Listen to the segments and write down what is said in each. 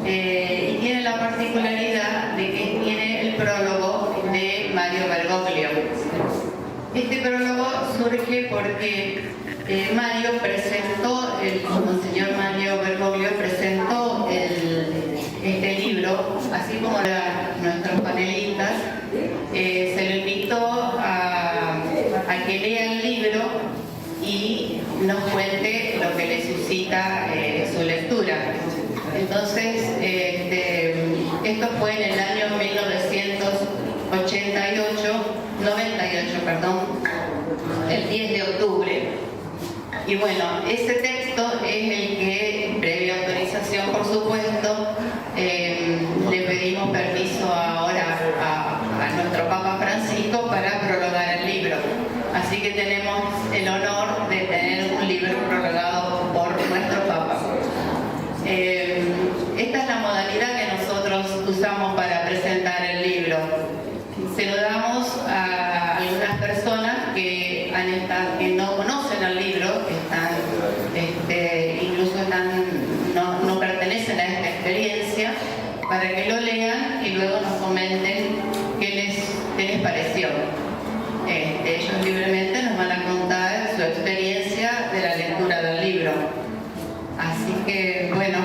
y tiene la particularidad de que tiene el prólogo de Mario Bergoglio. Este prólogo surge porque Mario presentó, el monseñor Mario Bergoglio presentó este libro, así como nuestros panelistas, se lo invitó a que lea el libro y nos cuente lo que le suscita su lectura. Entonces, esto fue en el año 98, el 10 de octubre. Y bueno, ese texto es el que, previa autorización por supuesto, le pedimos permiso ahora a nuestro Papa Francisco para prologar el libro. Así que tenemos el honor de tener un libro prologado por nuestro Papa. Esta es la modalidad que nosotros usamos para presentar el libro. Se lo damos a algunas personas que no conocen el libro, que incluso no pertenecen a esta experiencia, para que lo lean y luego nos comenten qué les pareció. Ellos libremente nos van a contar su experiencia de la lectura del libro. Así que, bueno,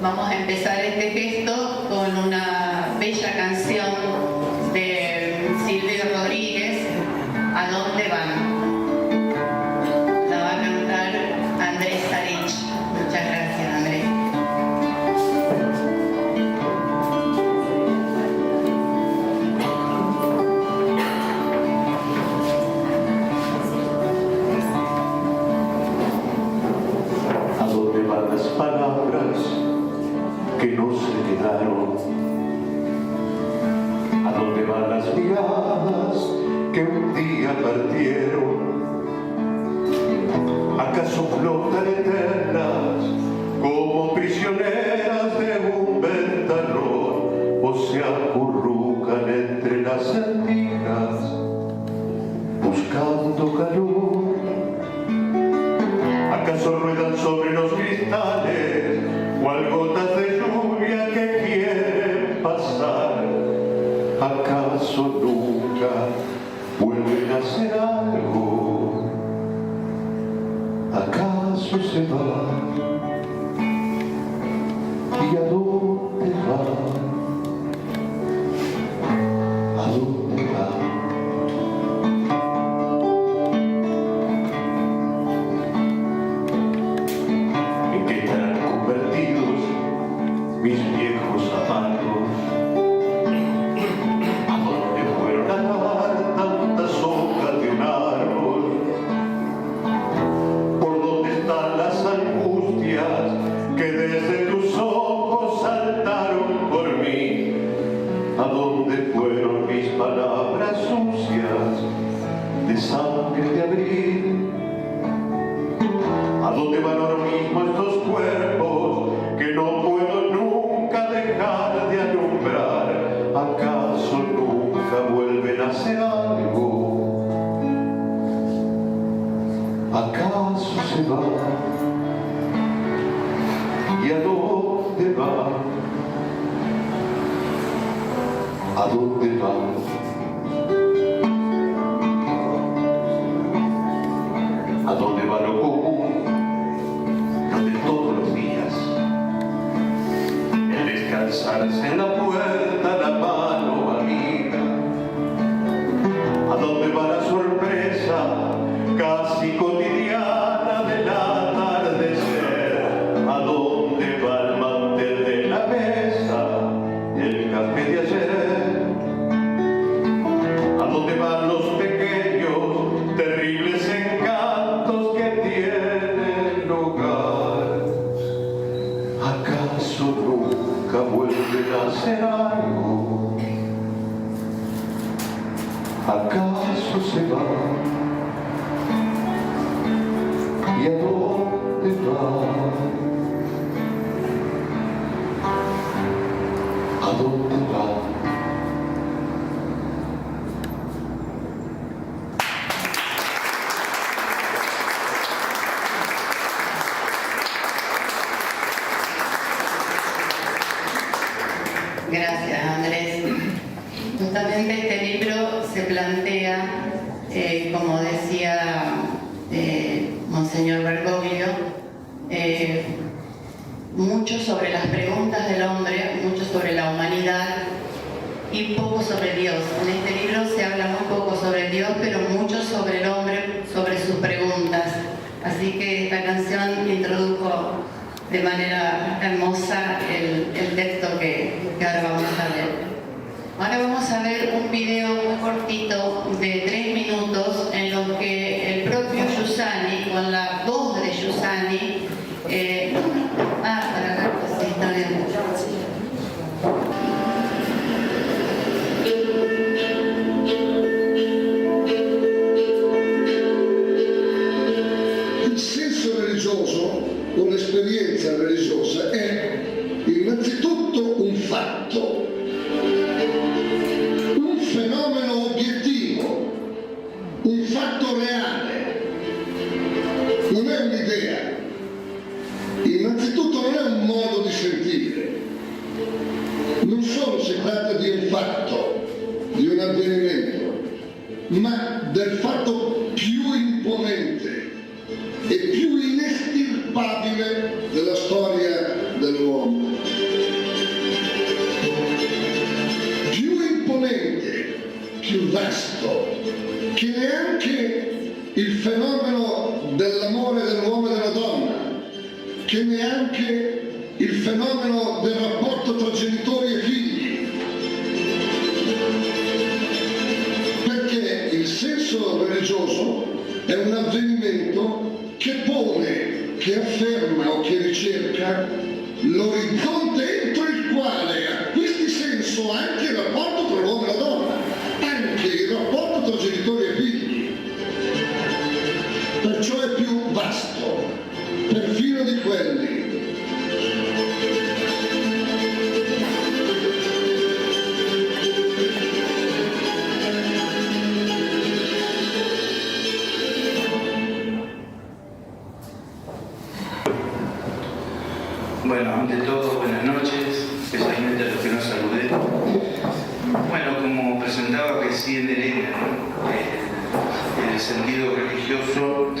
vamos a empezar este gesto con una bella canción de Silvio Rodríguez, ¿A dónde van? La va a cantar Andrés Sarich. Muchas gracias, Andrés. ¿A dónde van las palabras que no se quedaron? ¿A dónde van las miradas que un día partieron? ¿Acaso flotan eternas como prisioneras de un ventanón o se acurrucan entre las sentinas buscando calor? ¿Acaso ruedan sobre los cristales cual gotas de lluvia que quieren pasar? ¿Acaso nunca vuelven a hacer algo? ¿Acaso se van? ¿Y a dónde van? ¿A dónde van? ¿En qué estarán convertidos mis viejos zapatos? Palabras sucias de sangre de abril. ¿A dónde van ahora mismo estos cuerpos que no puedo nunca dejar de alumbrar? ¿Acaso nunca vuelven a hacer algo? ¿Acaso se van? ¿Y a dónde van? ¿A dónde van? ¿A dónde va lo común? Lo de todos los días. El descansarse en la puerta, la mano amiga. ¿A dónde va la sorpresa casi cotidiana del atardecer? ¿A dónde va el mantel de la mesa? El café de ayer. ¿A dónde van los pequeños, terribles encantos que tiene el hogar? ¿Acaso nunca vuelven a hacer algo? ¿Acaso se van? ¿Y a dónde van? ¿A dónde van? Gracias, Andrés. Justamente este libro se plantea, como decía Monseñor Bergoglio, mucho sobre las preguntas del hombre, mucho sobre la humanidad y poco sobre Dios. En este libro se habla muy poco sobre Dios, pero mucho sobre el hombre, sobre sus preguntas. Así que esta canción introdujo de manera hermosa el texto que ahora vamos a leer. Ahora vamos a ver un video muy cortito de 3 minutos en los que el propio Giussani, con la voz de Giussani, para acá, sí, está bien. Il senso religioso o l'esperienza religiosa è innanzitutto un fatto, un fenomeno obiettivo, un fatto reale, non è un'idea, innanzitutto non è un modo di sentire, non solo si tratta di un fatto, di un avvenimento, ma del fatto più imponente e più inestirpabile della storia dell'uomo. Più imponente, più vasto, che neanche il fenomeno dell'amore dell'uomo e della donna, che neanche il fenomeno del rapporto tra genitori e figli. Perché il senso religioso è un avvenimento che pone, che afferma o che ricerca l'orizzonte entro il quale acquisti senso anche il rapporto tra l'uomo e la donna, anche il rapporto tra genitori e figli. Perciò è più vasto, perfino di quelli. Bueno, ante todo, buenas noches, especialmente a los que no saludé. Bueno, como presentaba recién Elena, ¿no? En el sentido religioso,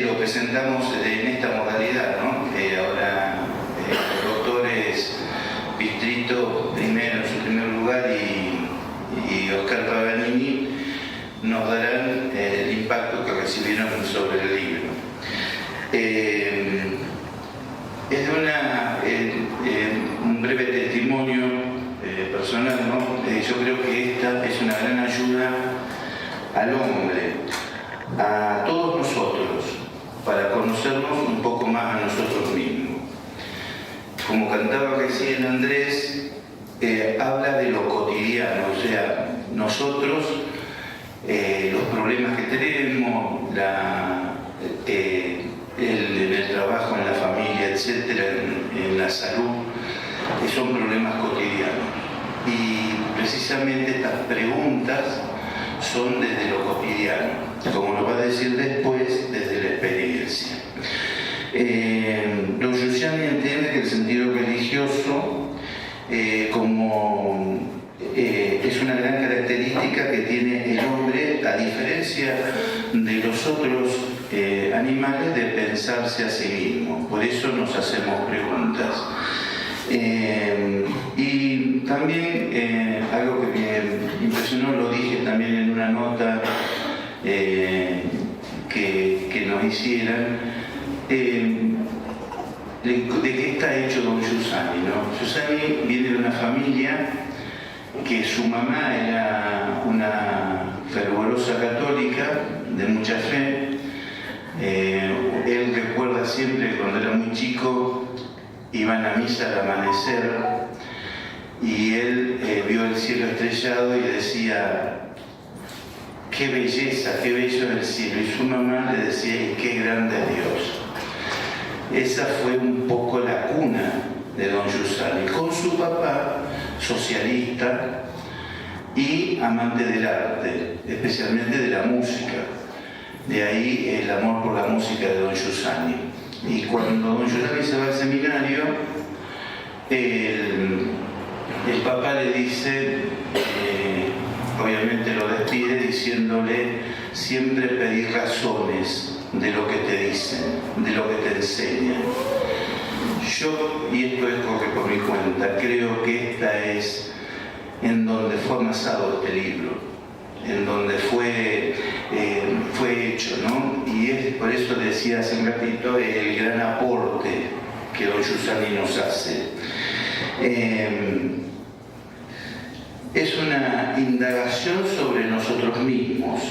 lo presentamos en esta modalidad, ¿no? Ahora los doctores Pistrito primero en su primer lugar y Oscar Paganini nos darán el impacto que recibieron sobre el libro. Es un breve testimonio personal, ¿no? Yo creo que esta es una gran ayuda al hombre, a todos nosotros, para conocernos un poco más a nosotros mismos. Como cantaba recién Andrés, habla de lo cotidiano, o sea, nosotros, los problemas que tenemos, en el trabajo, en la familia, etcétera, en la salud, son problemas cotidianos. Y precisamente estas preguntas son desde lo cotidiano, como nos va a decir después, desde la experiencia. Don Giussani entiende que el sentido religioso es una gran característica que tiene el hombre, a diferencia de los otros animales, de pensarse a sí mismo. Por eso nos hacemos preguntas. Y también algo que me impresionó, lo dije también en una nota que nos hicieran, de qué está hecho don Giussani, ¿no? Giussani viene de una familia que su mamá era una fervorosa católica de mucha fe. Él recuerda siempre que cuando era muy chico iban a misa al amanecer y él vio el cielo estrellado y decía: qué belleza, qué bello es el cielo, y su mamá le decía: y qué grande es Dios. Esa fue un poco la cuna de don Giussani, con su papá socialista y amante del arte, especialmente de la música. De ahí el amor por la música de don Giussani. Y cuando don Giussani se va al seminario, el Papa le dice, obviamente lo despide diciéndole, siempre pedir razones de lo que te dicen, de lo que te enseñan. Yo, y esto es corre por mi cuenta, creo que esta es en donde fue amasado este libro, en donde fue hecho, ¿no? Y es por eso decía hace un ratito el gran aporte que don Giussani nos hace. Es una indagación sobre nosotros mismos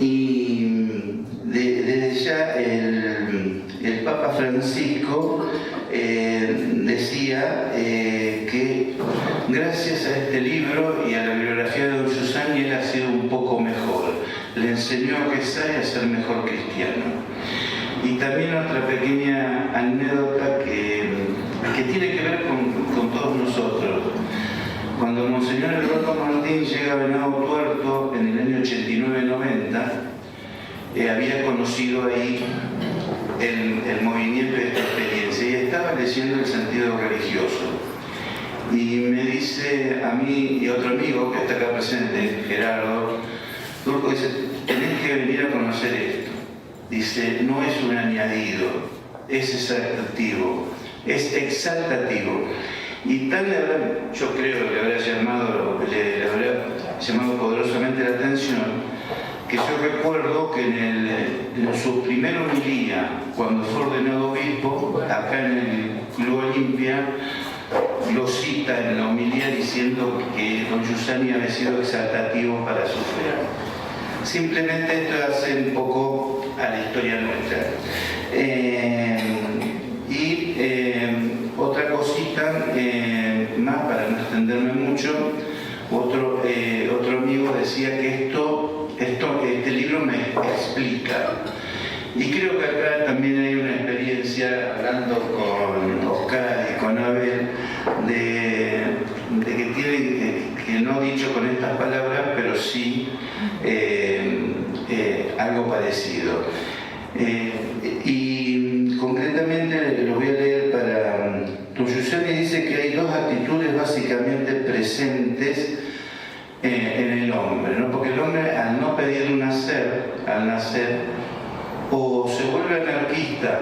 y desde ya el Papa Francisco decía que gracias a este libro y a la bibliografía de don Giussani él ha sido un poco mejor, le enseñó a rezar y a ser mejor cristiano. Y también otra pequeña anécdota que tiene que ver con todos nosotros. Cuando Monseñor Eduardo Martín llega a Venado Tuerto en el año 89-90, había conocido ahí el movimiento de esta experiencia y estaba leyendo el sentido religioso. Y me dice a mí y a otro amigo que está acá presente, Gerardo, Turco, dice, tenés que venir a conocer esto. Dice, no es un añadido, es exaltativo, es exaltativo. Y tal yo creo que le habrá llamado poderosamente la atención, que yo recuerdo que en su primer homilía, cuando fue ordenado obispo, acá en el Club Olimpia, lo cita en la homilía diciendo que don Giussani había sido exaltativo para su fe. Simplemente esto hace un poco a la historia nuestra. Otra cosita más, para no extenderme mucho, otro amigo decía que este libro me explica. Y creo que acá también hay una experiencia, hablando con Oscar y con Abel, de que tiene, que no dicho con estas palabras, pero sí algo parecido. Y concretamente lo voy a leer para... Don Giussani dice que hay dos actitudes básicamente presentes en el hombre, ¿no? Porque el hombre, al no pedir nacer, al nacer, o se vuelve anarquista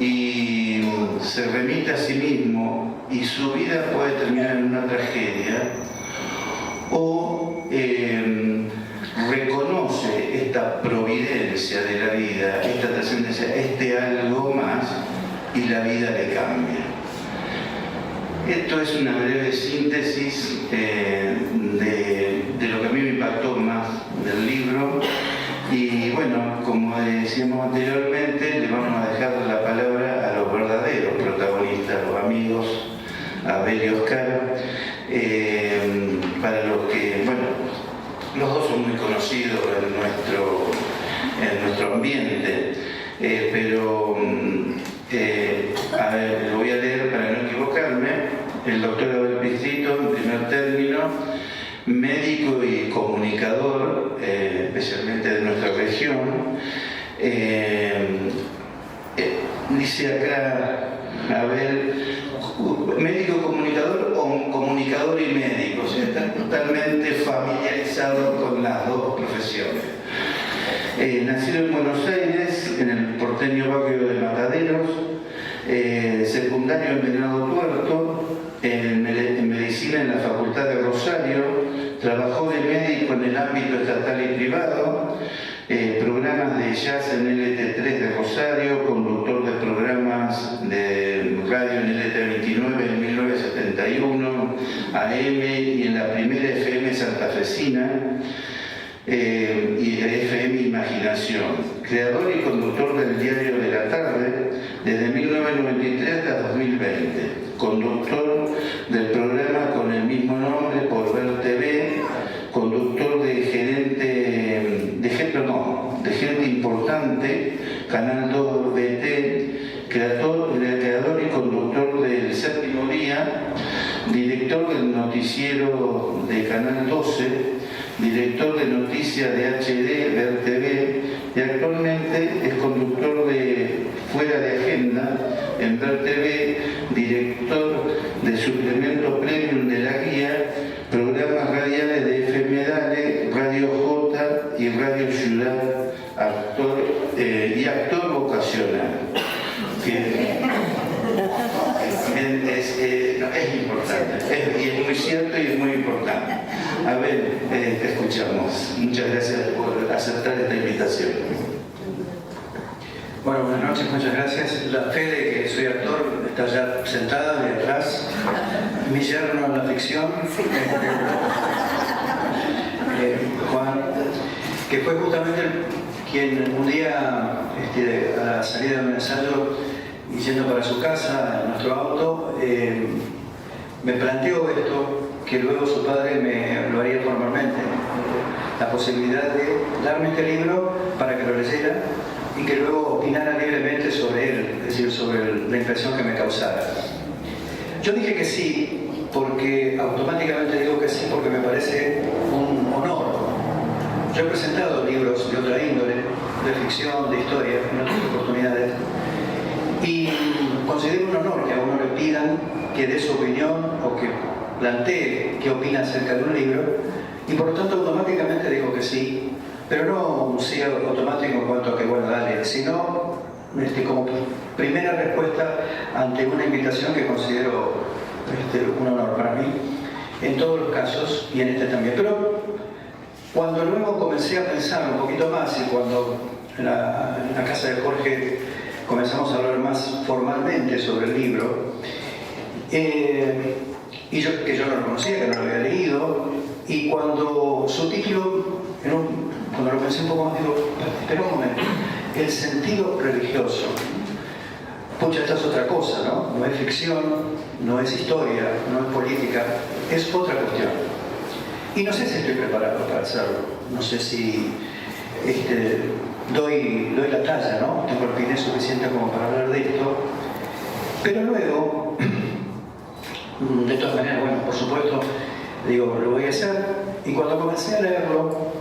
y se remite a sí mismo y su vida puede terminar en una tragedia, o reconoce esta providencia de la vida, esta trascendencia, este algo más, y la vida le cambia. Esto es una breve síntesis de lo que a mí me impactó más del libro. Y bueno, como decíamos anteriormente, le vamos a dejar la palabra a los verdaderos protagonistas, los amigos, a Abel y Oscar, para los que, bueno, los dos son muy conocidos en nuestro ambiente, pero a ver, lo voy a leer para no equivocarme. El doctor Abel Pistrito, en primer término, médico y comunicador, especialmente de nuestra región. Dice acá, Abel, médico comunicador o comunicador y médico, o sea, está totalmente familiarizado con las dos profesiones. Nacido en Buenos Aires, en el porteño barrio de Mataderos, secundario en Venado Tuerto, en medicina en la Facultad de Rosario, trabajó de médico en el ámbito estatal y privado, programas de jazz en LT3 de Rosario, conductor de programas de radio en LT29 en 1971, AM y en la primera FM santafesina, y FM Imaginación, creador y conductor del Diario de la Tarde desde 1993 hasta 2020, conductor del programa con el mismo nombre por Ver TV, conductor de Gente Importante, Canal 2 BT, creador y conductor del Séptimo Día, director del noticiero de Canal 12, director de noticias de HD, Ver TV, y actualmente es conductor de Fuera de Agenda, agenda en Ver TV, director de suplemento premium de la guía, programas radiales de FM Dale, Radio J y Radio Ciudad, actor vocacional. Es importante, y es muy cierto y es muy importante. A ver, te escuchamos. Muchas gracias por aceptar esta invitación. Bueno, buenas noches, muchas gracias. La fe de que soy actor está ya sentada de atrás. Mi yerno en la ficción, Juan, que fue justamente quien un día, a la salida de un ensayo, y yendo para su casa, en nuestro auto, me planteó esto, que luego su padre me lo haría formalmente, la posibilidad de darme este libro para que lo leyera y que luego opinara libremente sobre él, es decir, sobre la impresión que me causara. Yo dije que sí, porque automáticamente digo que sí, porque me parece un honor. Yo he presentado libros de otra índole, de ficción, de historia, en otras oportunidades, y considero un honor que a uno le pidan que dé su opinión o que plantee qué opina acerca de un libro, y por lo tanto automáticamente digo que sí, pero no un sí automático en cuanto a que bueno, dale, sino como primera respuesta ante una invitación que considero un honor para mí, en todos los casos y en este también. Pero cuando luego comencé a pensar un poquito más y cuando en la casa de Jorge comenzamos a hablar más formalmente sobre el libro, y que yo no lo conocía, que no lo había leído, y cuando su título, cuando lo pensé un poco más, digo, espera un momento, el sentido religioso. Pucha, esta es otra cosa, ¿no? No es ficción, no es historia, no es política, es otra cuestión. Y no sé si estoy preparado para hacerlo, no sé si doy la talla, ¿no? Tengo el pine suficiente como para hablar de esto, pero luego, de todas maneras, bueno, por supuesto, digo, lo voy a hacer, y cuando comencé a leerlo,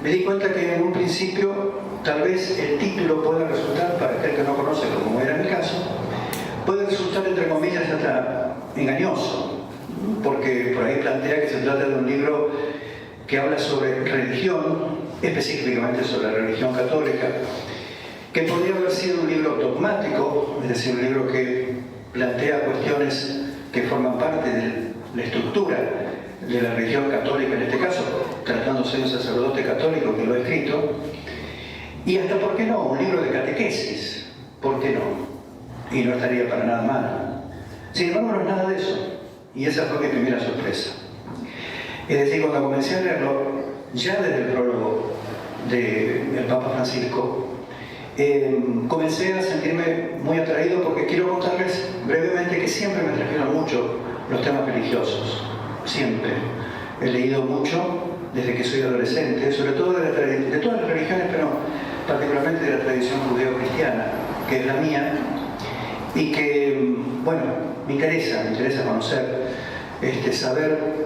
me di cuenta que en un principio, tal vez el título pueda resultar, para aquel que no conoce, como era mi caso, puede resultar, entre comillas, hasta engañoso, porque por ahí plantea que se trata de un libro que habla sobre religión, específicamente sobre la religión católica, que podría haber sido un libro dogmático, es decir, un libro que plantea cuestiones que forman parte de la estructura de la religión católica en este caso, tratándose de un sacerdote católico que lo ha escrito, y hasta, ¿por qué no?, un libro de catequesis, ¿por qué no? Y no estaría para nada mal. Sin embargo, no es nada de eso, y esa fue mi primera sorpresa. Es decir, cuando comencé a leerlo, ya desde el prólogo del Papa Francisco, comencé a sentirme muy atraído, porque quiero contarles brevemente que siempre me atrajeron mucho los temas religiosos. Siempre. He leído mucho desde que soy adolescente, sobre todo de todas las religiones, pero particularmente de la tradición judeo-cristiana, que es la mía, y que, bueno, me interesa conocer, saber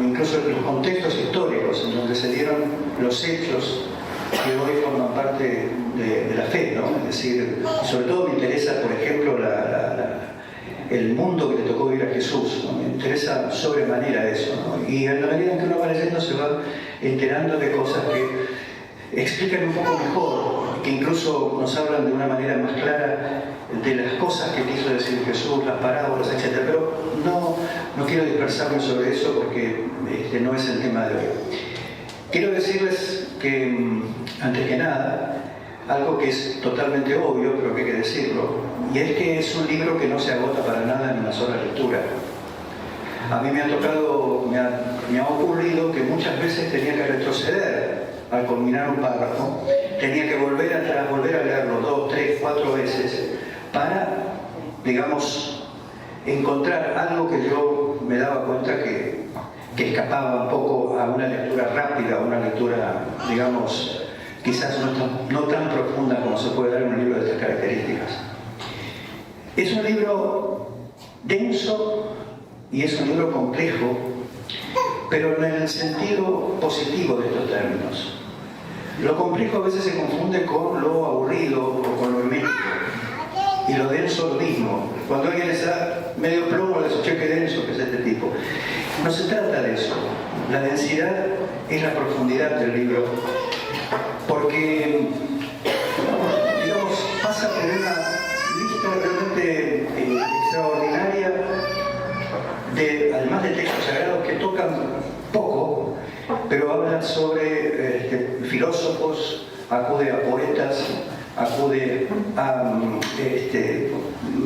incluso los contextos históricos en donde se dieron los hechos que hoy forman parte de la fe, ¿no? Es decir, sobre todo me interesa, por ejemplo, el mundo que le tocó vivir a Jesús, ¿no? Me interesa sobremanera eso, ¿no? Y a la medida en que uno va leyendo se va enterando de cosas que explican un poco mejor, que incluso nos hablan de una manera más clara de las cosas que quiso decir Jesús, las parábolas, etc. Pero no quiero dispersarme sobre eso porque no es el tema de hoy. Quiero decirles que, antes que nada, algo que es totalmente obvio, pero que hay que decirlo, y es que es un libro que no se agota para nada en una sola lectura. A mí me ha ocurrido que muchas veces tenía que retroceder al culminar un párrafo, tenía que volver atrás, volver a leerlo 2, 3, 4 veces para, digamos, encontrar algo que yo me daba cuenta que escapaba un poco a una lectura rápida, a una lectura, digamos, quizás no tan profunda como se puede dar en un libro de estas características. Es un libro denso y es un libro complejo, pero en el sentido positivo de estos términos. Lo complejo a veces se confunde con lo aburrido o con lo hermético. y lo denso lo mismo. Cuando alguien les da medio plomo, les dice, che, qué denso que es este tipo. No se trata de eso. La densidad es la profundidad del libro, porque, digamos, pasa por una lista realmente extraordinaria, además de textos sagrados que tocan poco, pero hablan sobre filósofos, acude a poetas, acude a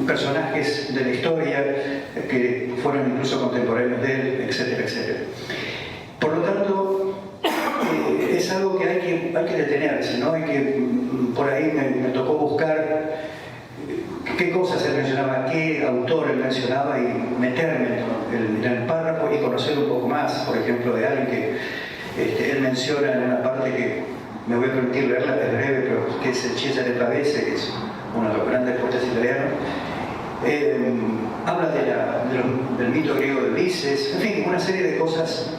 personajes de la historia que fueron incluso contemporáneos de él, etcétera, etcétera. Por lo tanto, es algo que hay que detenerse, ¿no? Por ahí me tocó buscar qué cosas él mencionaba, qué autor él mencionaba y meterme en el párrafo y conocer un poco más, por ejemplo, de alguien que él menciona en una parte que me voy a permitir leerla, es breve, pero que es el Cesare Pavese, que es uno de los grandes poetas italianos. Habla del mito griego de Ulises, en fin, una serie de cosas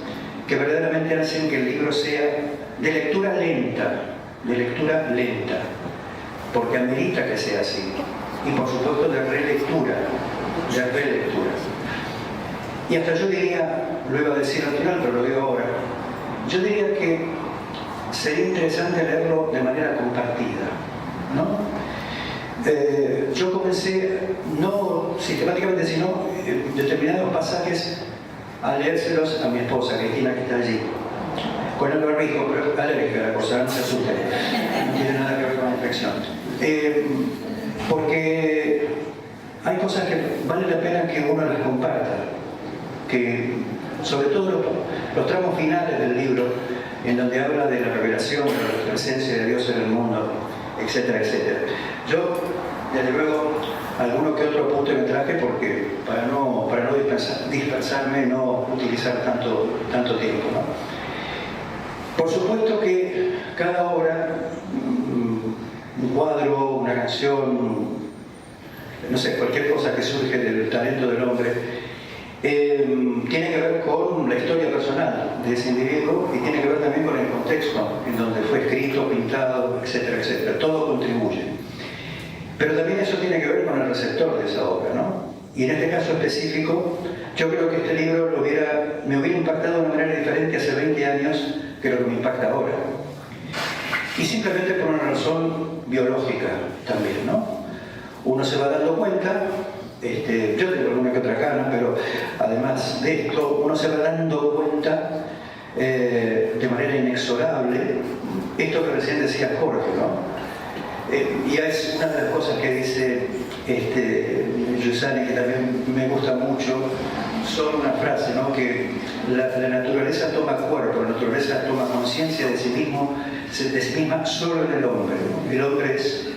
que verdaderamente hacen que el libro sea de lectura lenta, porque amerita que sea así. Y por supuesto de relectura. Y hasta yo diría, lo iba a decir al final, pero lo digo ahora, yo diría que sería interesante leerlo de manera compartida, ¿no? Yo comencé, no sistemáticamente, sino determinados pasajes a leérselos a mi esposa, Cristina, que está allí, con el barbijo, pero alérgica a la cosa, no se asusten, no tiene nada que ver con la infección. Porque hay cosas que vale la pena que uno las comparta, que sobre todo los tramos finales del libro, en donde habla de la revelación, de la presencia de Dios en el mundo, etcétera, etcétera. Yo, desde luego, alguno que otro punto me traje porque para no dispersarme, no utilizar tanto tiempo, ¿no? Por supuesto que cada obra, un cuadro, una canción, no sé, cualquier cosa que surge del talento del hombre, tiene que ver con la historia personal de ese individuo y tiene que ver también con el contexto en donde fue escrito, pintado, etcétera, etcétera. Todo contribuye. Pero también eso tiene que ver con el receptor de esa obra, ¿no? Y en este caso específico, yo creo que este libro me hubiera impactado de una manera diferente hace 20 años que lo que me impacta ahora. Y simplemente por una razón biológica también, ¿no? Uno se va dando cuenta, yo tengo alguna que otra cana, pero además de esto, uno se va dando cuenta de manera inexorable, esto que recién decía Jorge, ¿no? Y es una de las cosas que dice Giussani, que también me gusta mucho, son una frase, ¿no? Que la naturaleza toma cuerpo, la naturaleza toma conciencia de sí misma solo en el hombre, ¿no? El hombre es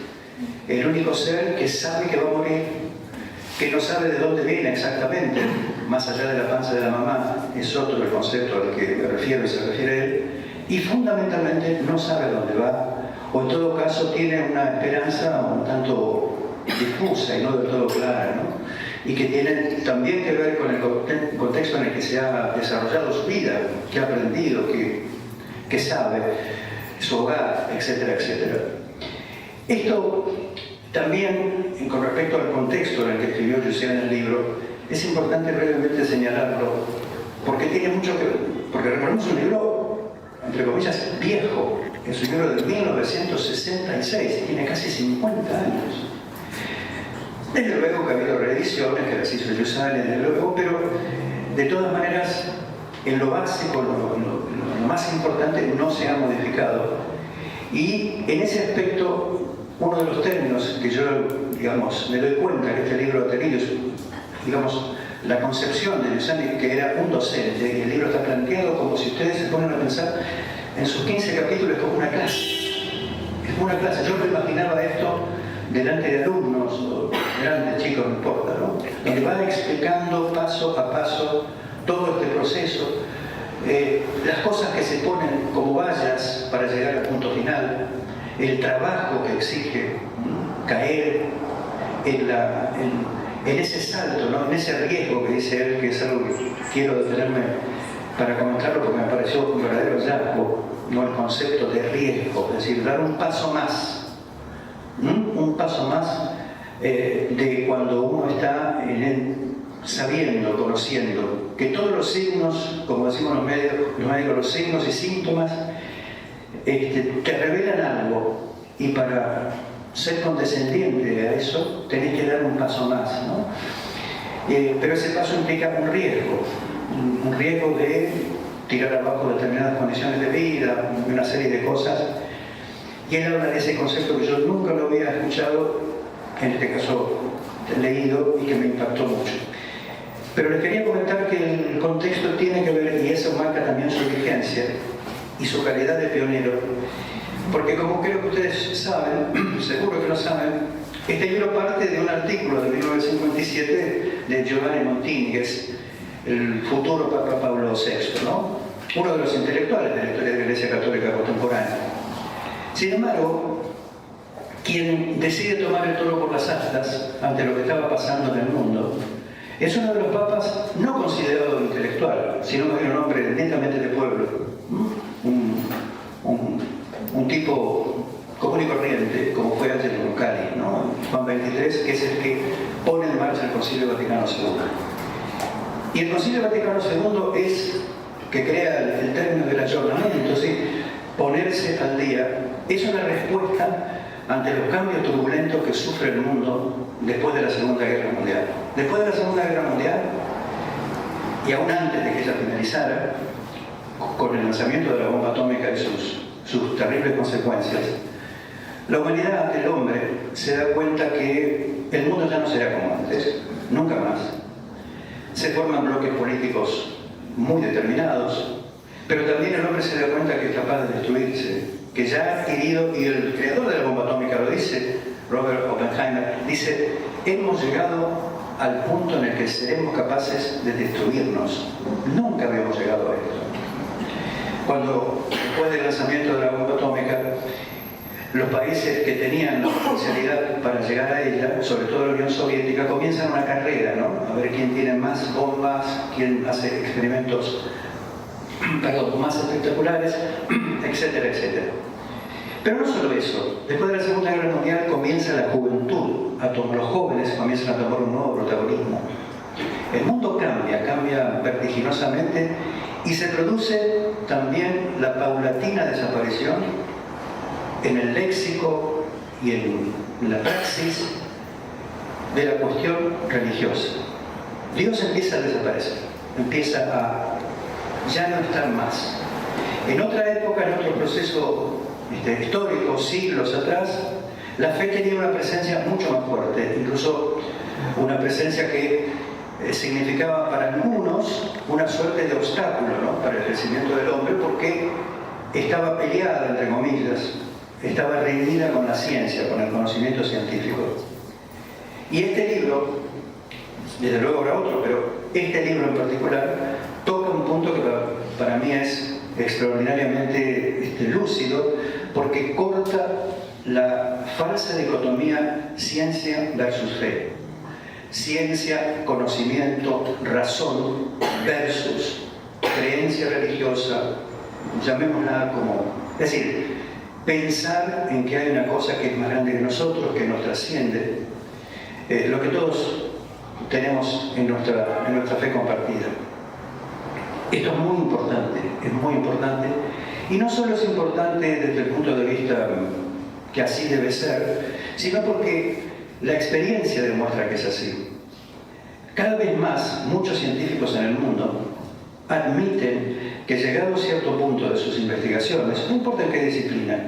el único ser que sabe que va a morir, que no sabe de dónde viene exactamente, más allá de la panza de la mamá, es otro el concepto al que me refiero y se refiere él, y fundamentalmente no sabe dónde va, o en todo caso tiene una esperanza un tanto difusa y no del todo clara, ¿no? Y que tiene también que ver con el contexto en el que se ha desarrollado su vida, que ha aprendido, que sabe, su hogar, etcétera, etcétera. Esto también, con respecto al contexto en el que escribió Giussani en el libro, es importante brevemente señalarlo, porque tiene mucho que ver, porque recordemos un libro, entre comillas, viejo, es un libro de 1966, tiene casi 50 años. Desde luego que ha habido reediciones, que las hizo Giussani, desde luego, pero de todas maneras, en lo básico, lo más importante, no se ha modificado. Y en ese aspecto, uno de los términos que yo, digamos, me doy cuenta que este libro ha tenido, digamos, la concepción de Giussani, que era un docente, y el libro está planteado como si ustedes se ponen a pensar en sus 15 capítulos como una clase. Es como una clase. Yo me imaginaba esto delante de alumnos, o delante de chicos, no importa, ¿no? Donde va explicando paso a paso todo este proceso, las cosas que se ponen como vallas para llegar al punto final, el trabajo que exige caer en ese salto, ¿no? En ese riesgo que dice él, que es algo que quiero detenerme para comentarlo porque me pareció un verdadero hallazgo, no el concepto de riesgo, es decir, dar un paso más de cuando uno está sabiendo, conociendo, que todos los signos, como decimos los médicos, los signos y síntomas, te revelan algo, y para ser condescendiente a eso tenés que dar un paso más, ¿no? Pero ese paso implica un riesgo de tirar abajo determinadas condiciones de vida, una serie de cosas. Y él habla de ese concepto que yo nunca lo había escuchado, en este caso leído, y que me impactó mucho. Pero les quería comentar que el contexto tiene que ver, y eso marca también su vigencia y su calidad de pionero, porque como creo que ustedes saben, seguro que lo saben, este libro parte de un artículo de 1957 de Giovanni Montini, que es el futuro Papa Pablo VI, ¿no? Uno de los intelectuales de la historia de la Iglesia Católica contemporánea. Sin embargo, quien decide tomar el toro por las astas ante lo que estaba pasando en el mundo es uno de los papas no considerado intelectual, sino que era un hombre netamente de pueblo, un tipo común y corriente, como fue Angelo Roncalli, ¿no? Juan XXIII, que es el que pone en marcha el Concilio Vaticano II. Y el Concilio Vaticano II es que crea el término del ayornamiento, ¿sí? Ponerse al día, es una respuesta ante los cambios turbulentos que sufre el mundo después de la Segunda Guerra Mundial. Después de la Segunda Guerra Mundial, y aún antes de que ella finalizara, con el lanzamiento de la bomba atómica y sus terribles consecuencias, la humanidad, el hombre, se da cuenta que el mundo ya no será como antes, nunca más. Se forman bloques políticos muy determinados, pero también el hombre se da cuenta que es capaz de destruirse, que ya ha adquirido, y el creador de la bomba atómica lo dice, Robert Oppenheimer, dice: hemos llegado al punto en el que seremos capaces de destruirnos. Nunca habíamos llegado a esto. Cuando, después del lanzamiento de la bomba atómica, los países que tenían la potencialidad para llegar a ella, sobre todo la Unión Soviética, comienzan una carrera, ¿no? A ver quién tiene más bombas, quién hace experimentos más espectaculares, etcétera, etcétera. Pero no solo eso, después de la Segunda Guerra Mundial comienza la juventud, los jóvenes comienzan a tomar un nuevo protagonismo. El mundo cambia vertiginosamente, y se produce también la paulatina desaparición en el léxico y en la praxis de la cuestión religiosa. Dios empieza a desaparecer, empieza a ya no estar más. En otra época, en otro proceso histórico, siglos atrás, la fe tenía una presencia mucho más fuerte, incluso una presencia que significaba para algunos una suerte de obstáculo, ¿no?, para el crecimiento del hombre, porque estaba peleada, entre comillas, estaba reñida con la ciencia, con el conocimiento científico. Y este libro, desde luego habrá otro, pero este libro en particular toca un punto que para mí es extraordinariamente lúcido, porque corta la falsa dicotomía ciencia versus fe. Ciencia, conocimiento, razón versus creencia religiosa, llamémosla como... Es decir, pensar en que hay una cosa que es más grande que nosotros, que nos trasciende, lo que todos tenemos en nuestra fe compartida. Esto es muy importante, y no solo es importante desde el punto de vista que así debe ser, sino porque la experiencia demuestra que es así. Cada vez más, muchos científicos en el mundo admiten que, llegado a cierto punto de sus investigaciones, no importa en qué disciplina,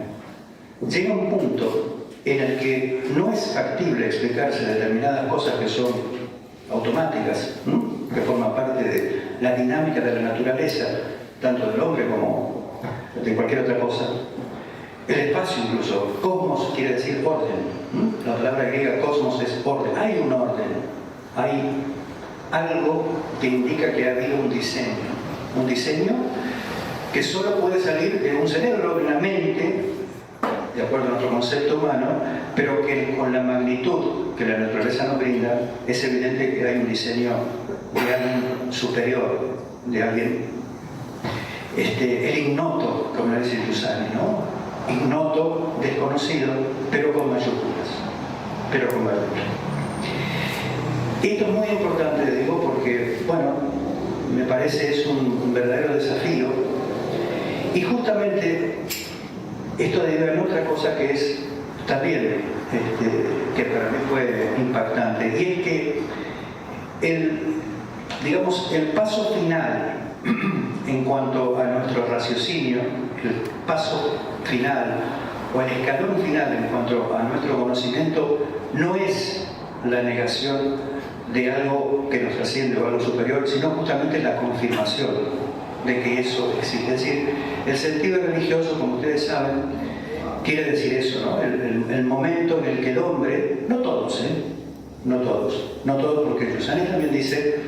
llega un punto en el que no es factible explicarse determinadas cosas que son automáticas, que forman parte de la dinámica de la naturaleza, tanto del hombre como de cualquier otra cosa. El espacio incluso, cosmos quiere decir orden. La palabra griega cosmos es orden. Hay un orden, hay algo que indica que ha habido un diseño que solo puede salir de un cerebro, de una mente, de acuerdo a nuestro concepto humano, pero que con la magnitud que la naturaleza nos brinda, es evidente que hay un diseño de alguien superior, de alguien, el ignoto, como le dice Giussani, ¿no? Ignoto, desconocido, pero con mayúsculas. pero con valor. Esto es muy importante, digo, porque, bueno, me parece es un verdadero desafío. Y justamente esto deriva en otra cosa que es también, que para mí fue impactante, y es que el paso final en cuanto a nuestro raciocinio, el paso final o el escalón final en cuanto a nuestro conocimiento no es la negación de algo que nos trasciende o algo superior, sino justamente la confirmación de que eso existe. Es decir, el sentido religioso, como ustedes saben, quiere decir eso, ¿no? El momento en el que el hombre, no todos, porque Giussani también dice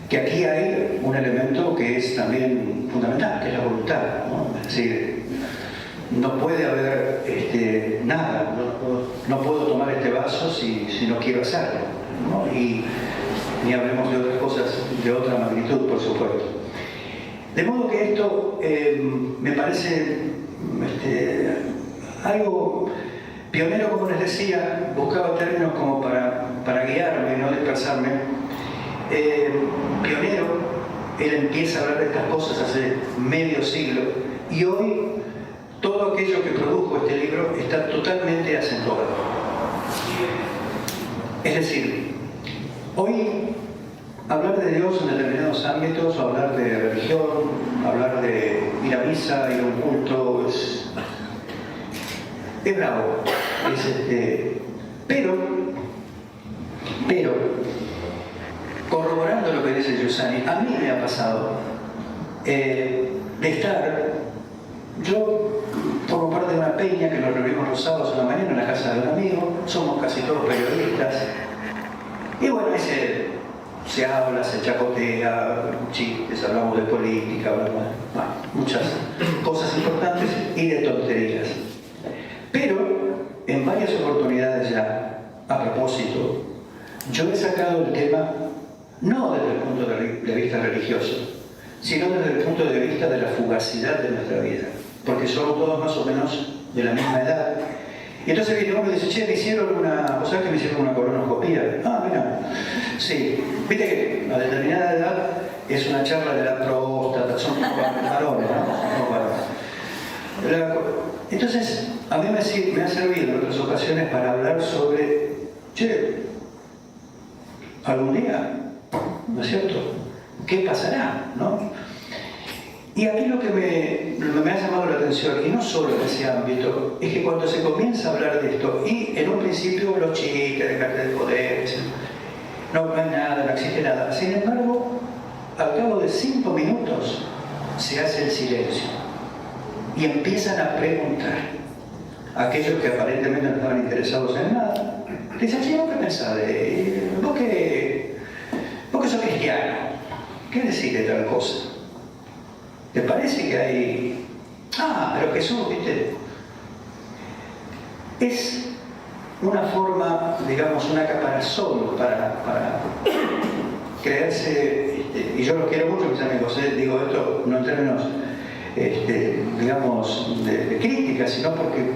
que aquí hay un elemento que es también fundamental, que es la voluntad, ¿no? Es decir, no puede haber nada, no puedo tomar este vaso si no quiero hacerlo, ¿no? Y ni hablemos de otras cosas de otra magnitud, por supuesto. De modo que esto me parece algo pionero, como les decía, buscaba términos como para guiarme, no dispersarme. Pionero, él empieza a hablar de estas cosas hace medio siglo, y hoy todo aquello que produjo este libro está totalmente acentuado. Es decir, hoy hablar de Dios en determinados ámbitos, o hablar de religión, hablar de ir a misa, ir a un culto, es bravo. Pero, corroborando lo que dice Giussani, a mí me ha pasado de estar, yo formo parte de una peña que nos reunimos los sábados a la mañana en la casa de un amigo, somos casi todos periodistas, y bueno, se habla, se chacotea, chistes, hablamos de política, hablamos de muchas cosas importantes y de tonterías. Pero en varias oportunidades ya, a propósito, yo he sacado el tema no desde el punto de vista religioso, sino desde el punto de vista de la fugacidad de nuestra vida, porque somos todos más o menos de la misma edad. Y entonces viene uno y dice, che, me hicieron una, o sea que me hicieron una colonoscopía. Ah, mira, sí, viste que a determinada edad es una charla de la próstata, son varones, ¿no? Entonces, a mí me ha servido en otras ocasiones para hablar sobre, che, algún día, ¿no es cierto? ¿Qué pasará? ¿No? Y a mí lo que me ha llamado la atención, y no solo en ese ámbito, es que cuando se comienza a hablar de esto, y en un principio los chistes, dejarte de poder, no hay nada, no existe nada. Sin embargo, al cabo de 5 minutos se hace el silencio y empiezan a preguntar. Aquellos que aparentemente no estaban interesados en nada, dicen, sí, ¿qué pensás? ¿Vos que sos cristiano? ¿Qué decís de tal cosa? ¿Te parece que hay...? Ah, pero Jesús, ¿viste? Es una forma, digamos, una caparazón para creerse, y yo los quiero mucho, mis amigos, digo esto no en términos, digamos, de crítica, sino porque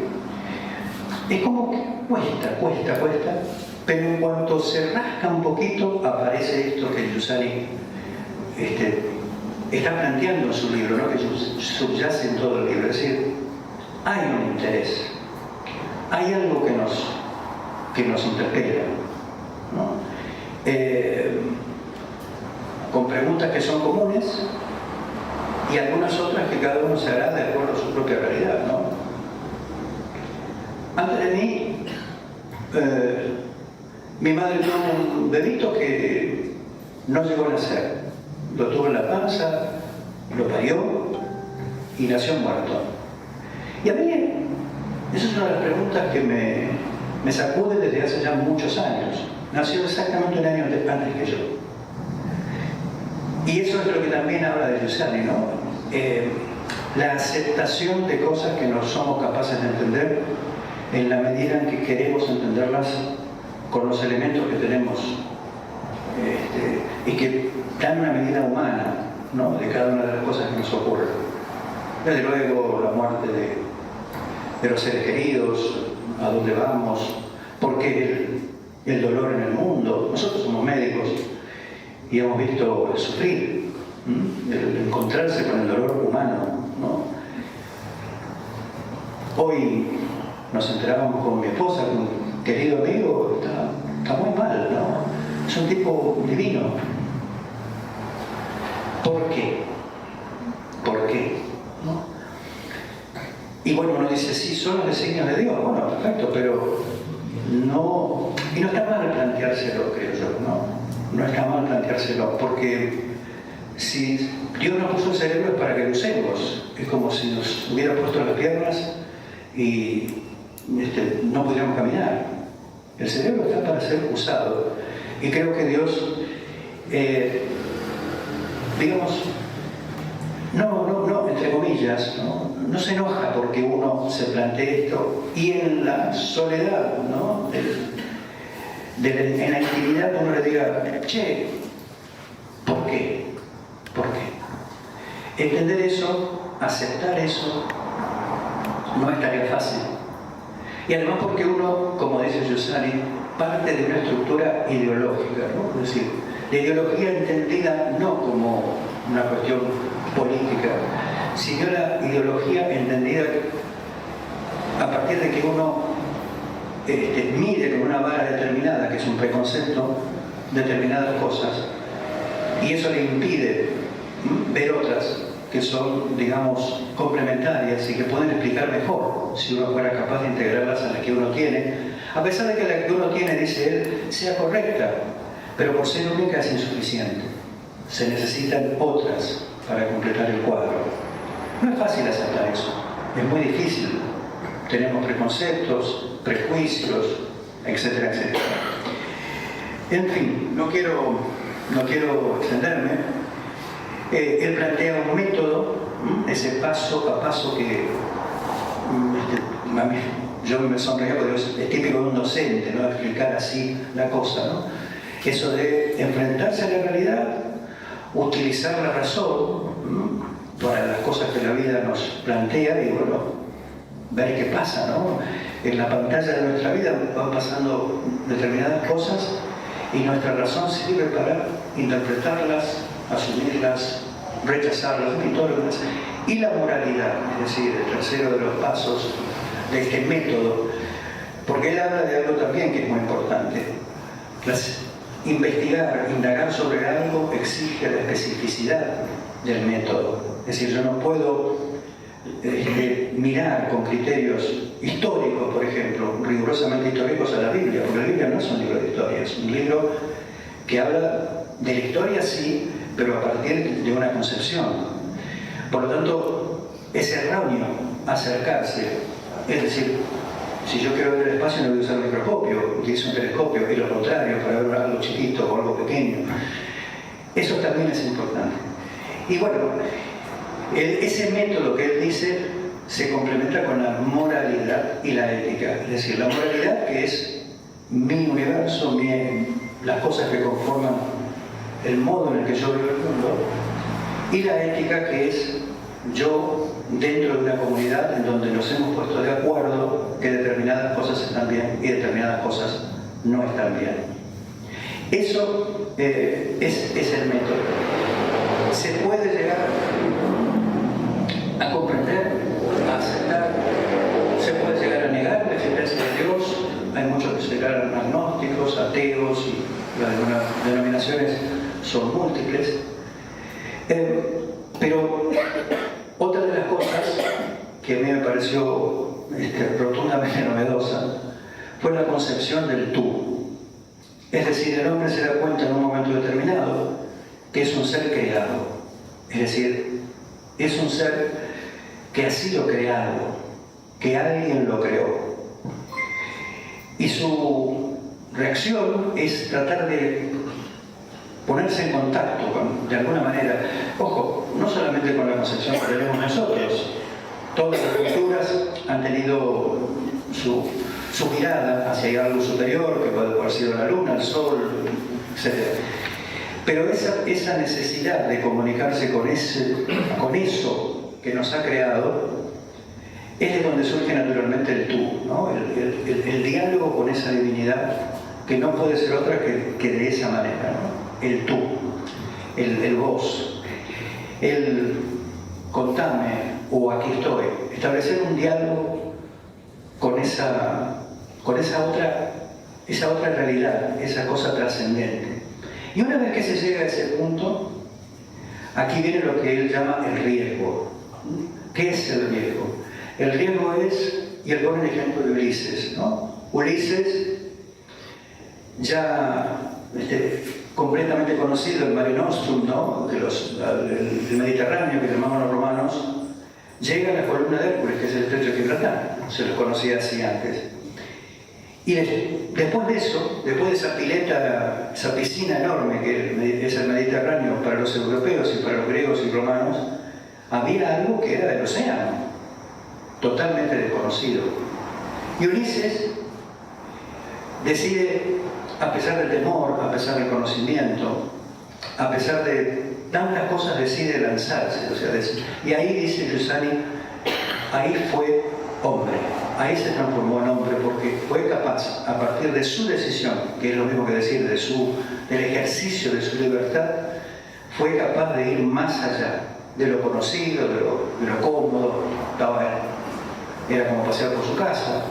es como que cuesta, pero en cuanto se rasca un poquito, aparece esto que Giussani está planteando en su libro, ¿no? Que subyace en todo el libro. Es decir, hay un interés, hay algo que nos interpela, ¿no? Con preguntas que son comunes y algunas otras que cada uno se hará de acuerdo a su propia realidad, ¿no? Antes de mí, mi madre tuvo un bebito que no llegó a nacer. Lo tuvo en la panza, lo parió y nació muerto. Y a mí, esa es una de las preguntas que me sacude desde hace ya muchos años. Nació exactamente un año antes que yo. Y eso es lo que también habla de Giussani, ¿no? La aceptación de cosas que no somos capaces de entender en la medida en que queremos entenderlas con los elementos que tenemos y que dan una medida humana, ¿no? De cada una de las cosas que nos ocurren. Desde luego la muerte de los seres queridos, a dónde vamos, por qué el dolor en el mundo. Nosotros somos médicos y hemos visto el sufrir, el encontrarse con el dolor humano, ¿no? Hoy nos enterábamos con mi esposa que un querido amigo está muy mal, ¿no? Es un tipo divino. ¿Por qué? ¿Por qué? ¿No? Y bueno, uno dice, sí, son los designios de Dios. Bueno, perfecto, pero no... Y no está mal planteárselo, creo yo, ¿no? No está mal planteárselo, porque si Dios nos puso el cerebro es para que lo usemos. Es como si nos hubiera puesto las piernas y no pudiéramos caminar. El cerebro está para ser usado. Y creo que Dios, digamos, no, entre comillas, no se enoja porque uno se plantee esto. Y en la soledad, ¿no? En la intimidad uno le diga, che, ¿por qué? ¿Por qué? Entender eso, aceptar eso, no es tarea fácil. Y además porque uno, como dice Giussani, parte de una estructura ideológica, ¿no? Es decir, la ideología entendida no como una cuestión política, sino la ideología entendida a partir de que uno mide con una vara determinada, que es un preconcepto, determinadas cosas, y eso le impide ver otras que son, digamos, complementarias y que pueden explicar mejor si uno fuera capaz de integrarlas a las que uno tiene, a pesar de que la que uno tiene, dice él, sea correcta, pero por ser única es insuficiente. Se necesitan otras para completar el cuadro. No es fácil aceptar eso, es muy difícil. Tenemos preconceptos, prejuicios, etcétera, etcétera. En fin, no quiero extenderme. Él plantea un método, ese paso a paso que a mí, yo me sonreía porque es típico de un docente, ¿no? Explicar así la cosa, ¿no? Eso de enfrentarse a la realidad, utilizar la razón para las cosas que la vida nos plantea y bueno, ver qué pasa, ¿no? En la pantalla de nuestra vida van pasando determinadas cosas y nuestra razón sirve para interpretarlas, asumirlas, rechazarlas, y todo lo demás. Y la moralidad, es decir, el tercero de los pasos de este método, porque él habla de algo también que es muy importante. Investigar, indagar sobre algo exige la especificidad del método. Es decir, yo no puedo mirar con criterios históricos, por ejemplo, rigurosamente históricos a la Biblia, porque la Biblia no es un libro de historia, es un libro que habla de la historia, sí, pero a partir de una concepción. Por lo tanto, es erróneo acercarse, es decir, si yo quiero ver el espacio no voy a usar un microscopio, utilizo un telescopio, y lo contrario, para ver algo chiquito o algo pequeño. Eso también es importante. Y bueno, ese método que él dice se complementa con la moralidad y la ética. Es decir, la moralidad, que es mi universo, las cosas que conforman el modo en el que yo vivo el mundo, y la ética, que es yo dentro de una comunidad en donde nos hemos puesto de acuerdo que determinadas cosas están bien y determinadas cosas no están bien. Eso es el método. Se puede llegar a comprender, a aceptar, se puede llegar a negar la existencia de Dios. Hay muchos que se declaran agnósticos, ateos, y las denominaciones son múltiples. Pero otra de las cosas que a mí me pareció rotundamente novedosa fue la concepción del tú. Es decir, el hombre se da cuenta en un momento determinado que es un ser creado. Es decir, es un ser que ha sido creado, que alguien lo creó. Y su reacción es tratar de ponerse en contacto de alguna manera, ojo, no solamente con la concepción que tenemos nosotros, todas las culturas han tenido su mirada hacia algo superior, que puede haber sido la luna, el sol, etc. Pero esa necesidad de comunicarse con eso que nos ha creado, es de donde surge naturalmente el tú, ¿no? El diálogo con esa divinidad que no puede ser otra que de esa manera, ¿no? El tú, el vos, el contame o aquí estoy, establecer un diálogo con esa otra realidad, esa cosa trascendente. Y una vez que se llega a ese punto, aquí viene lo que él llama el riesgo. ¿Qué es el riesgo? El riesgo es, y él pone el ejemplo de Ulises, ¿no? Ulises, ya completamente conocido, el Mare Nostrum, ¿no? del Mediterráneo, que llamaban los romanos, llega a la columna de Hércules, que es el estrecho de Gibraltar, se lo conocía así antes. Y después de eso, después de esa pileta, esa piscina enorme que es el Mediterráneo para los europeos y para los griegos y romanos, había algo que era del océano, totalmente desconocido. Y Ulises decide, a pesar del temor, a pesar del conocimiento, a pesar de tantas cosas, decide lanzarse. O sea, y ahí dice Giussani, ahí fue hombre, ahí se transformó en hombre, porque fue capaz, a partir de su decisión, que es lo mismo que decir del ejercicio de su libertad, fue capaz de ir más allá de lo conocido, de lo cómodo. Era como pasear por su casa,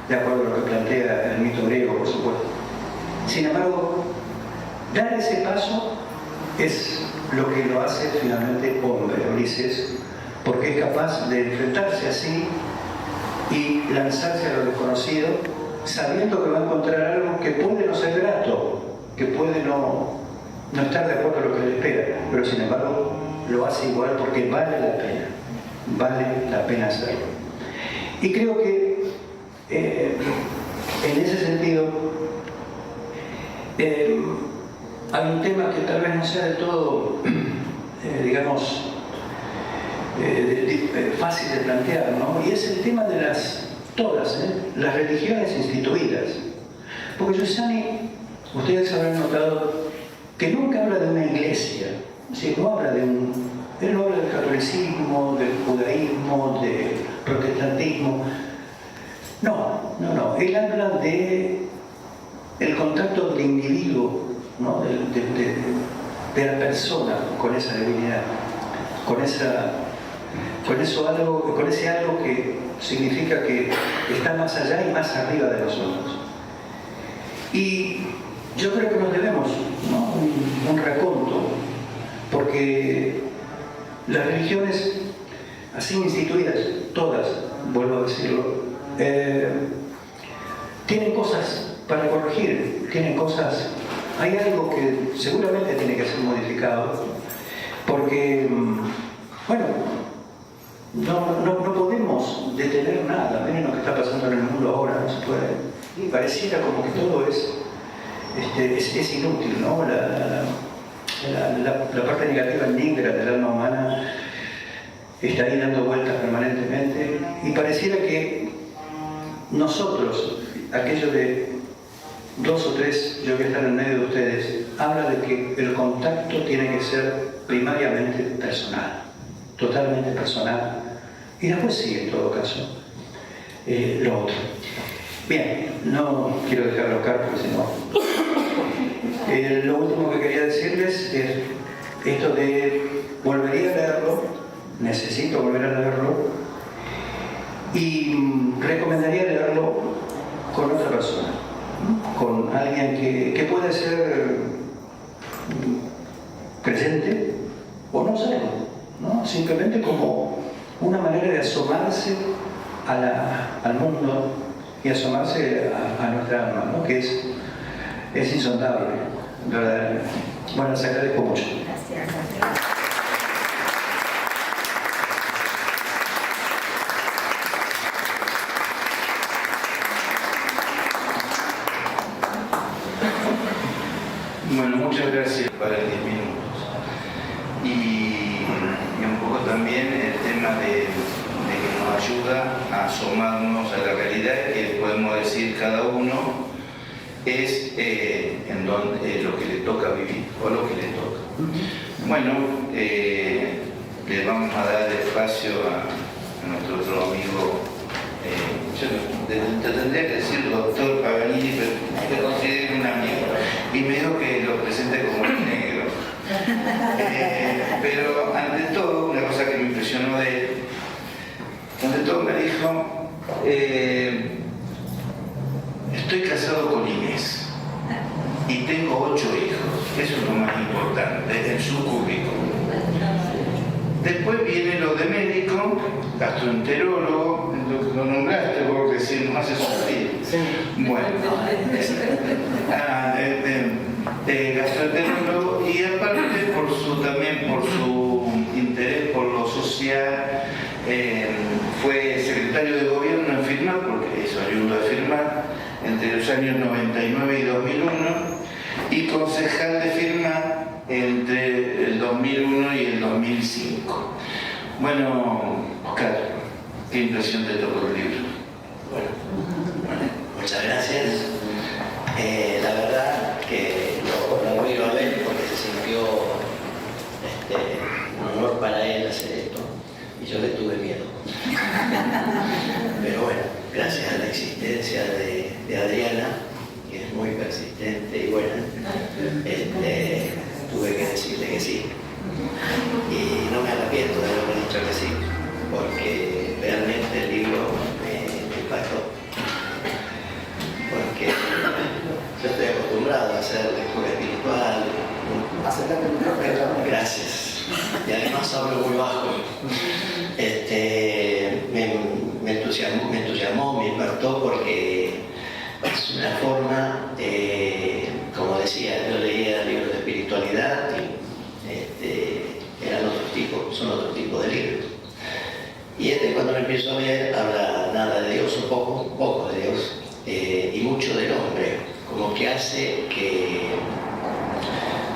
de acuerdo a lo que plantea el mito griego, por supuesto. Sin embargo, dar ese paso es lo que lo hace finalmente hombre, Ulises, porque es capaz de enfrentarse así y lanzarse a lo desconocido, sabiendo que va a encontrar algo que puede no ser grato, que puede no estar de acuerdo a lo que le espera, pero sin embargo lo hace igual porque vale la pena hacerlo. Y creo que en ese sentido hay un tema que tal vez no sea del todo, digamos, fácil de plantear, ¿no? Y es el tema de todas las religiones instituidas. Porque Giussani, ustedes habrán notado que nunca habla de una iglesia, es decir, no habla él no habla del catolicismo, del judaísmo, del protestantismo. No. Él habla del contacto del individuo, ¿no? de la persona con esa divinidad, con ese algo que significa que está más allá y más arriba de nosotros. Y yo creo que nos debemos, ¿no? un raconto, porque las religiones así instituidas, todas, vuelvo a decirlo, tienen cosas para corregir, hay algo que seguramente tiene que ser modificado, porque, bueno, no podemos detener nada. Miren lo que está pasando en el mundo ahora, no se puede. Y pareciera como que todo es inútil, ¿no? La parte negativa negra del alma humana está ahí dando vueltas permanentemente, y pareciera que nosotros, aquello de 2 o 3, yo que estar en medio de ustedes, habla de que el contacto tiene que ser primariamente personal, totalmente personal, y después sí, en todo caso, lo otro. Bien, no quiero dejarlo acá porque si no... lo último que quería decirles es esto de volvería a leerlo, necesito volver a leerlo, y recomendaría leerlo con otra persona, con alguien que puede ser creyente o no serlo, ¿no? Simplemente como una manera de asomarse al mundo y asomarse a nuestra alma, ¿no? Que es insondable, verdaderamente. Bueno, les agradezco mucho. Gracias. Bueno, muchas gracias para el 10 minutos. Y un poco también el tema de que nos ayuda a asomarnos a la realidad que podemos decir cada uno es en donde lo que le toca vivir o lo que le toca. Bueno, le vamos a dar espacio a nuestro otro amigo te tendría que decir doctor Paganini, pero te considero un amigo. Y me dijo que lo presente como el negro. Pero ante todo, una cosa que me impresionó de él, ante todo me dijo, estoy casado con Inés y tengo 8 hijos. Eso es lo más importante en su currículum. Después viene lo de médico, gastroenterólogo, lo nombraste vos recién, no hace sufrir. Sí. Bueno, gastroenterólogo, y aparte también por su interés por lo social, fue secretario de gobierno en Firmat, porque eso ayudó a Firmat, entre los años 99 y 2001, y concejal de Firmat entre el 2001 y el 2005. Bueno, Oscar, ¿qué impresión te tocó el libro? Bueno, muchas gracias. La verdad que lo admiro a él porque se sintió un honor para él hacer esto y yo le tuve miedo. Pero bueno, gracias a la existencia de Adriana, que es muy persistente y buena, tuve que decirle que sí. Y no me arrepiento de haber dicho que sí, porque realmente el libro me impactó. Porque yo estoy acostumbrado a hacer lectura espiritual. Gracias. Y además hablo muy bajo. Me entusiasmó, me impactó porque es una forma, como decía, yo leía libros de espiritualidad y son otro tipo de libros. Y cuando me empiezo a ver, habla nada de Dios, un poco de Dios, y mucho del hombre, como que hace que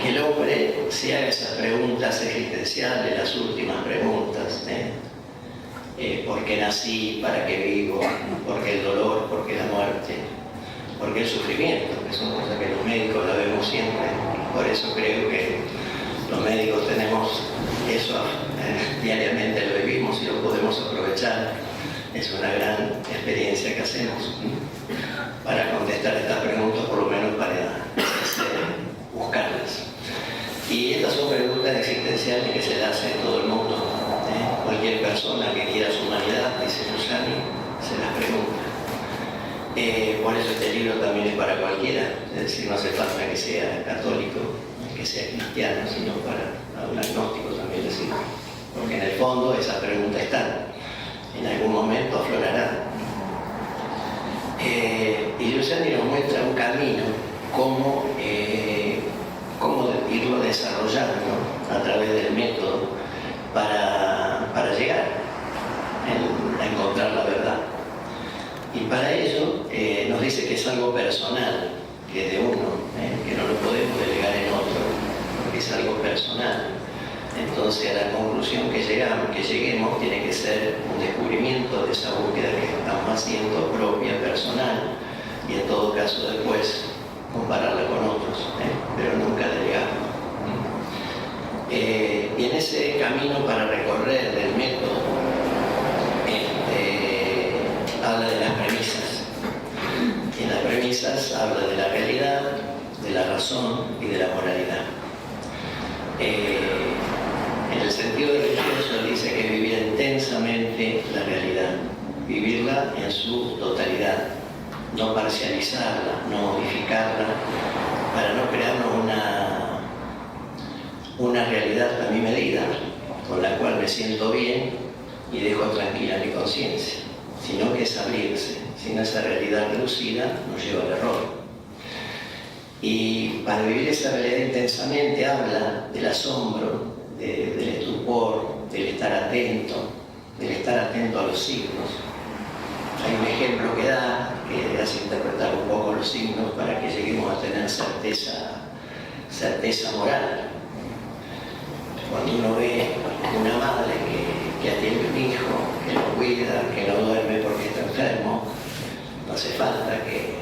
el hombre se haga esas preguntas existenciales, las últimas preguntas, ¿por qué nací? ¿Para qué vivo? ¿Por qué el dolor? ¿Por qué la muerte? ¿Por qué el sufrimiento? Que son cosas que los médicos la vemos siempre. Por eso creo que los médicos tenemos eso, diariamente lo vivimos y lo podemos aprovechar. Es una gran experiencia que hacemos para contestar estas preguntas, por lo menos para buscarlas. Y estas son preguntas existenciales que se hacen en todo el mundo. Cualquier persona que quiera su humanidad, dice Susani, se las pregunta. Por eso este libro también es para cualquiera, es decir, no hace falta que sea católico, que sea cristiano, sino para un agnóstico también le sirve. Porque en el fondo esas preguntas están, en algún momento aflorarán. Y Luciani nos muestra un camino, cómo irlo desarrollando a través del método para llegar a encontrar la verdad. Y para ello nos dice que es algo personal, que es de uno, que no lo podemos delegar en otro, porque es algo personal. Entonces a la conclusión que lleguemos tiene que ser un descubrimiento de esa búsqueda que estamos haciendo propia, personal, y en todo caso después compararla con otros, pero nunca delegarla. Y en ese camino para recorrer del método, habla de las premisas. Y en las premisas habla de la realidad, de la razón y de la moralidad. En el sentido religioso dice que vivir intensamente la realidad, vivirla en su totalidad, no parcializarla, no modificarla, para no crearnos una realidad a mi medida, con la cual me siento bien y dejo tranquila mi conciencia, sino que es abrirse. Sin esa realidad reducida nos lleva al error. Y para vivir esa realidad intensamente habla del asombro, del estupor, del estar atento a los signos. Hay un ejemplo que da, que hace interpretar un poco los signos para que lleguemos a tener certeza moral. Cuando uno ve una madre que atiende a un hijo, que lo cuida, que no duerme porque está enfermo, no hace falta que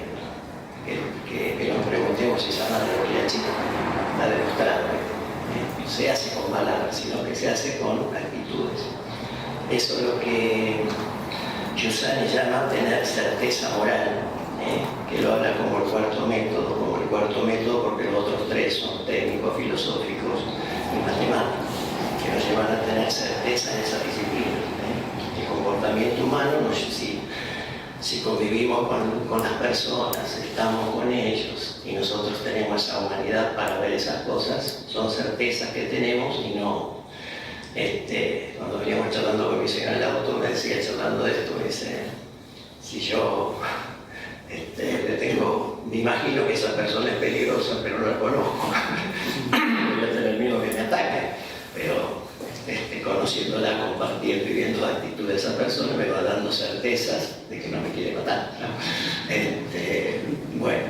nos preguntemos si esa madre es chica, la demostrable. No se hace con palabras, sino que se hace con actitudes. Eso es lo que Giussani llama tener certeza moral, que lo habla como el cuarto método, porque los otros tres son técnicos, filosóficos y matemáticos, que nos llevan a tener certeza en esa disciplina. El comportamiento humano, si convivimos con las personas, estamos con ellos y nosotros tenemos esa humanidad para ver esas cosas, son certezas que tenemos y no. Cuando veníamos charlando con mi señora en el auto, me decía, charlando de esto, me dice, si yo me imagino que esa persona es peligrosa, pero no la conozco, voy a tener miedo que me ataque, pero conociéndola, compartiendo y viendo la actitud de esa persona, me va dando certezas de que no me quiere matar, ¿no? Bueno,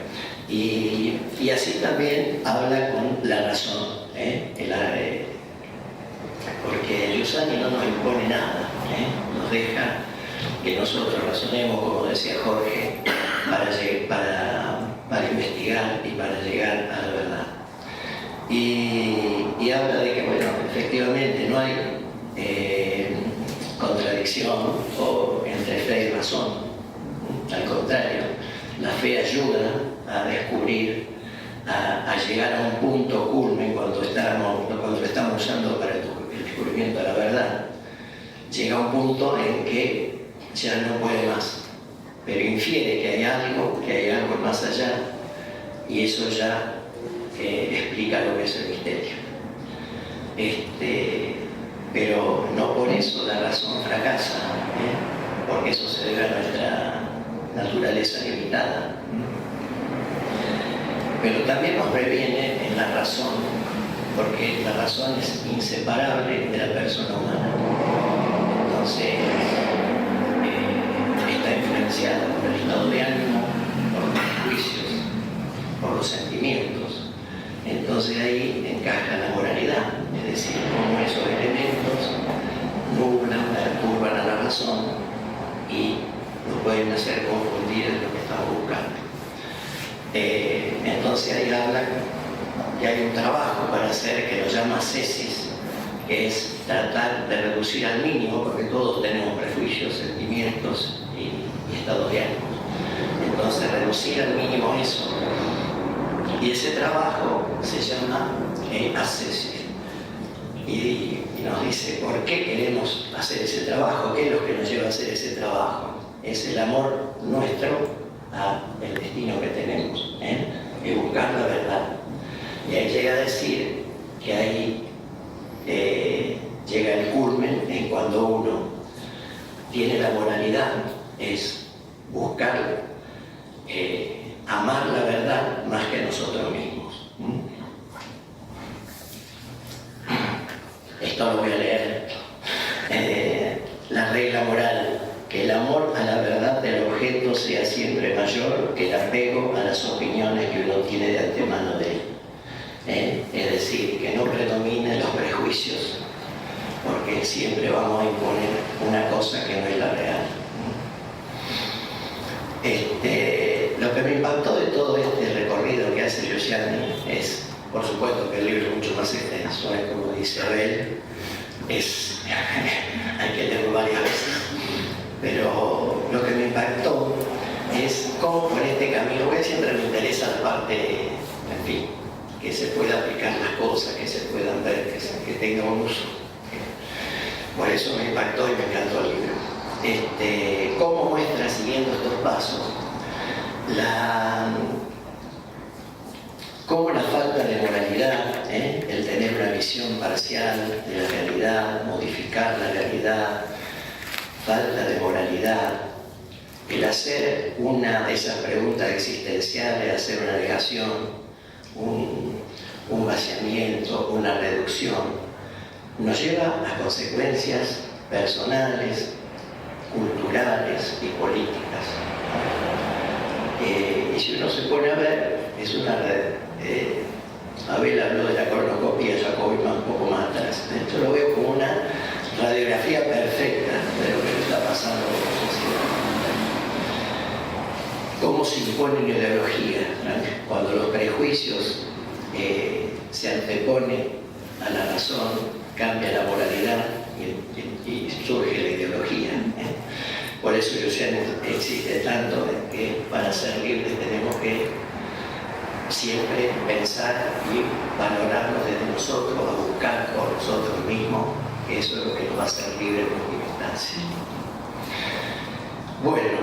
y así también habla con la razón, porque Giussani no nos impone nada, nos deja que nosotros razonemos, como decía Jorge, para investigar y para llegar a la verdad. Y habla de que, bueno, efectivamente no hay contradicción entre fe y razón. Al contrario, la fe ayuda a descubrir, a llegar a un punto culmen cuando estamos usando para el descubrimiento de la verdad. Llega a un punto en que ya no puede más, pero infiere que hay algo más allá, y eso ya explica lo que es el misterio. Pero no por eso la razón fracasa, porque eso se debe a nuestra naturaleza limitada. Pero también nos previene en la razón, porque la razón es inseparable de la persona humana. Entonces, está influenciada por el estado de ánimo, por los juicios, por los sentimientos. Entonces ahí encaja la moralidad, es decir, cómo esos elementos turban a la razón y nos pueden hacer confundir en lo que estamos buscando. Entonces ahí habla que hay un trabajo para hacer que lo llama ascesis, que es tratar de reducir al mínimo, porque todos tenemos prejuicios, sentimientos y estados de ánimo. Entonces reducir al mínimo eso. Y ese trabajo se llama ascesis. Y nos dice por qué queremos hacer ese trabajo, qué es lo que nos lleva a hacer ese trabajo. Es el amor nuestro al destino que tenemos, y buscar la verdad. Y ahí llega a decir que ahí llega el culmen en cuando uno tiene la moralidad, es buscar amar la verdad más que nosotros mismos. Esto lo voy a leer. La regla moral, que el amor a la verdad del objeto sea siempre mayor que el apego a las opiniones que uno tiene de antemano de él. Es decir, que no predominen los prejuicios, porque siempre vamos a imponer una cosa que no es la real. Lo que me impactó de todo este recorrido que hace Giussani es, por supuesto que el libro es mucho más extenso, como dice Abel, hay que leerlo varias veces, pero lo que me impactó es cómo por este camino, porque siempre me interesa la parte, en fin, que se pueda aplicar las cosas, que se puedan ver, que tenga un uso. Por eso me impactó y me encantó el libro. Cómo muestra, siguiendo estos pasos, cómo la falta de moralidad, el tener una visión parcial de la realidad, modificar la realidad, falta de moralidad, el hacer una de esas preguntas existenciales, hacer una negación, un vaciamiento, una reducción, nos lleva a consecuencias personales, culturales y políticas. Y si uno se pone a ver, es una red. Abel habló de la colonoscopia, Jacobi un poco más atrás. Yo lo veo como una radiografía perfecta de lo que está pasando con la sociedad. Cómo se impone una ideología, ¿no? Cuando los prejuicios se anteponen a la razón, cambia la moralidad y surge la ideología. Por eso Luciano existe tanto, de que para ser libres tenemos que siempre pensar y valorarnos desde nosotros, a buscar por nosotros mismos, que eso es lo que nos va a hacer libres en última instancia. Bueno,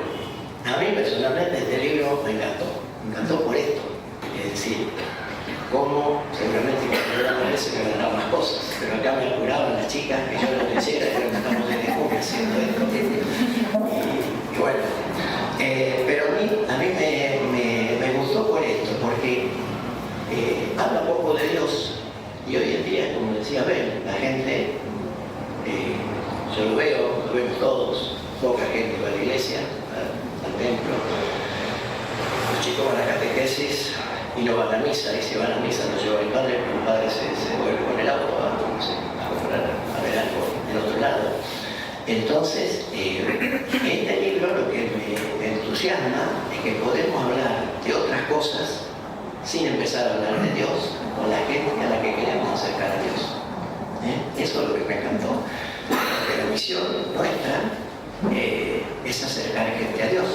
a mí personalmente este libro me encantó por esto, es decir, cómo seguramente cuando era mujer se me van a dar más cosas, pero acá me apuraban las chicas que yo no lo hiciera, y ahora estamos desde junio haciendo esto. Y bueno, pero a mí me gustó por esto, porque habla poco de Dios, y hoy en día, como decía Ben, la gente, yo lo vemos todos, poca gente va a la iglesia, al templo, los chicos van a catequesis y no van a misa, y si van a misa no lleva el padre, porque el padre se vuelve con el auto a comprar, a ver algo en otro lado. Entonces, este libro lo que me entusiasma es que podemos hablar de otras cosas sin empezar a hablar de Dios con la gente a la que queremos acercar a Dios. Eso es lo que me encantó. Porque la misión nuestra es acercar gente a Dios.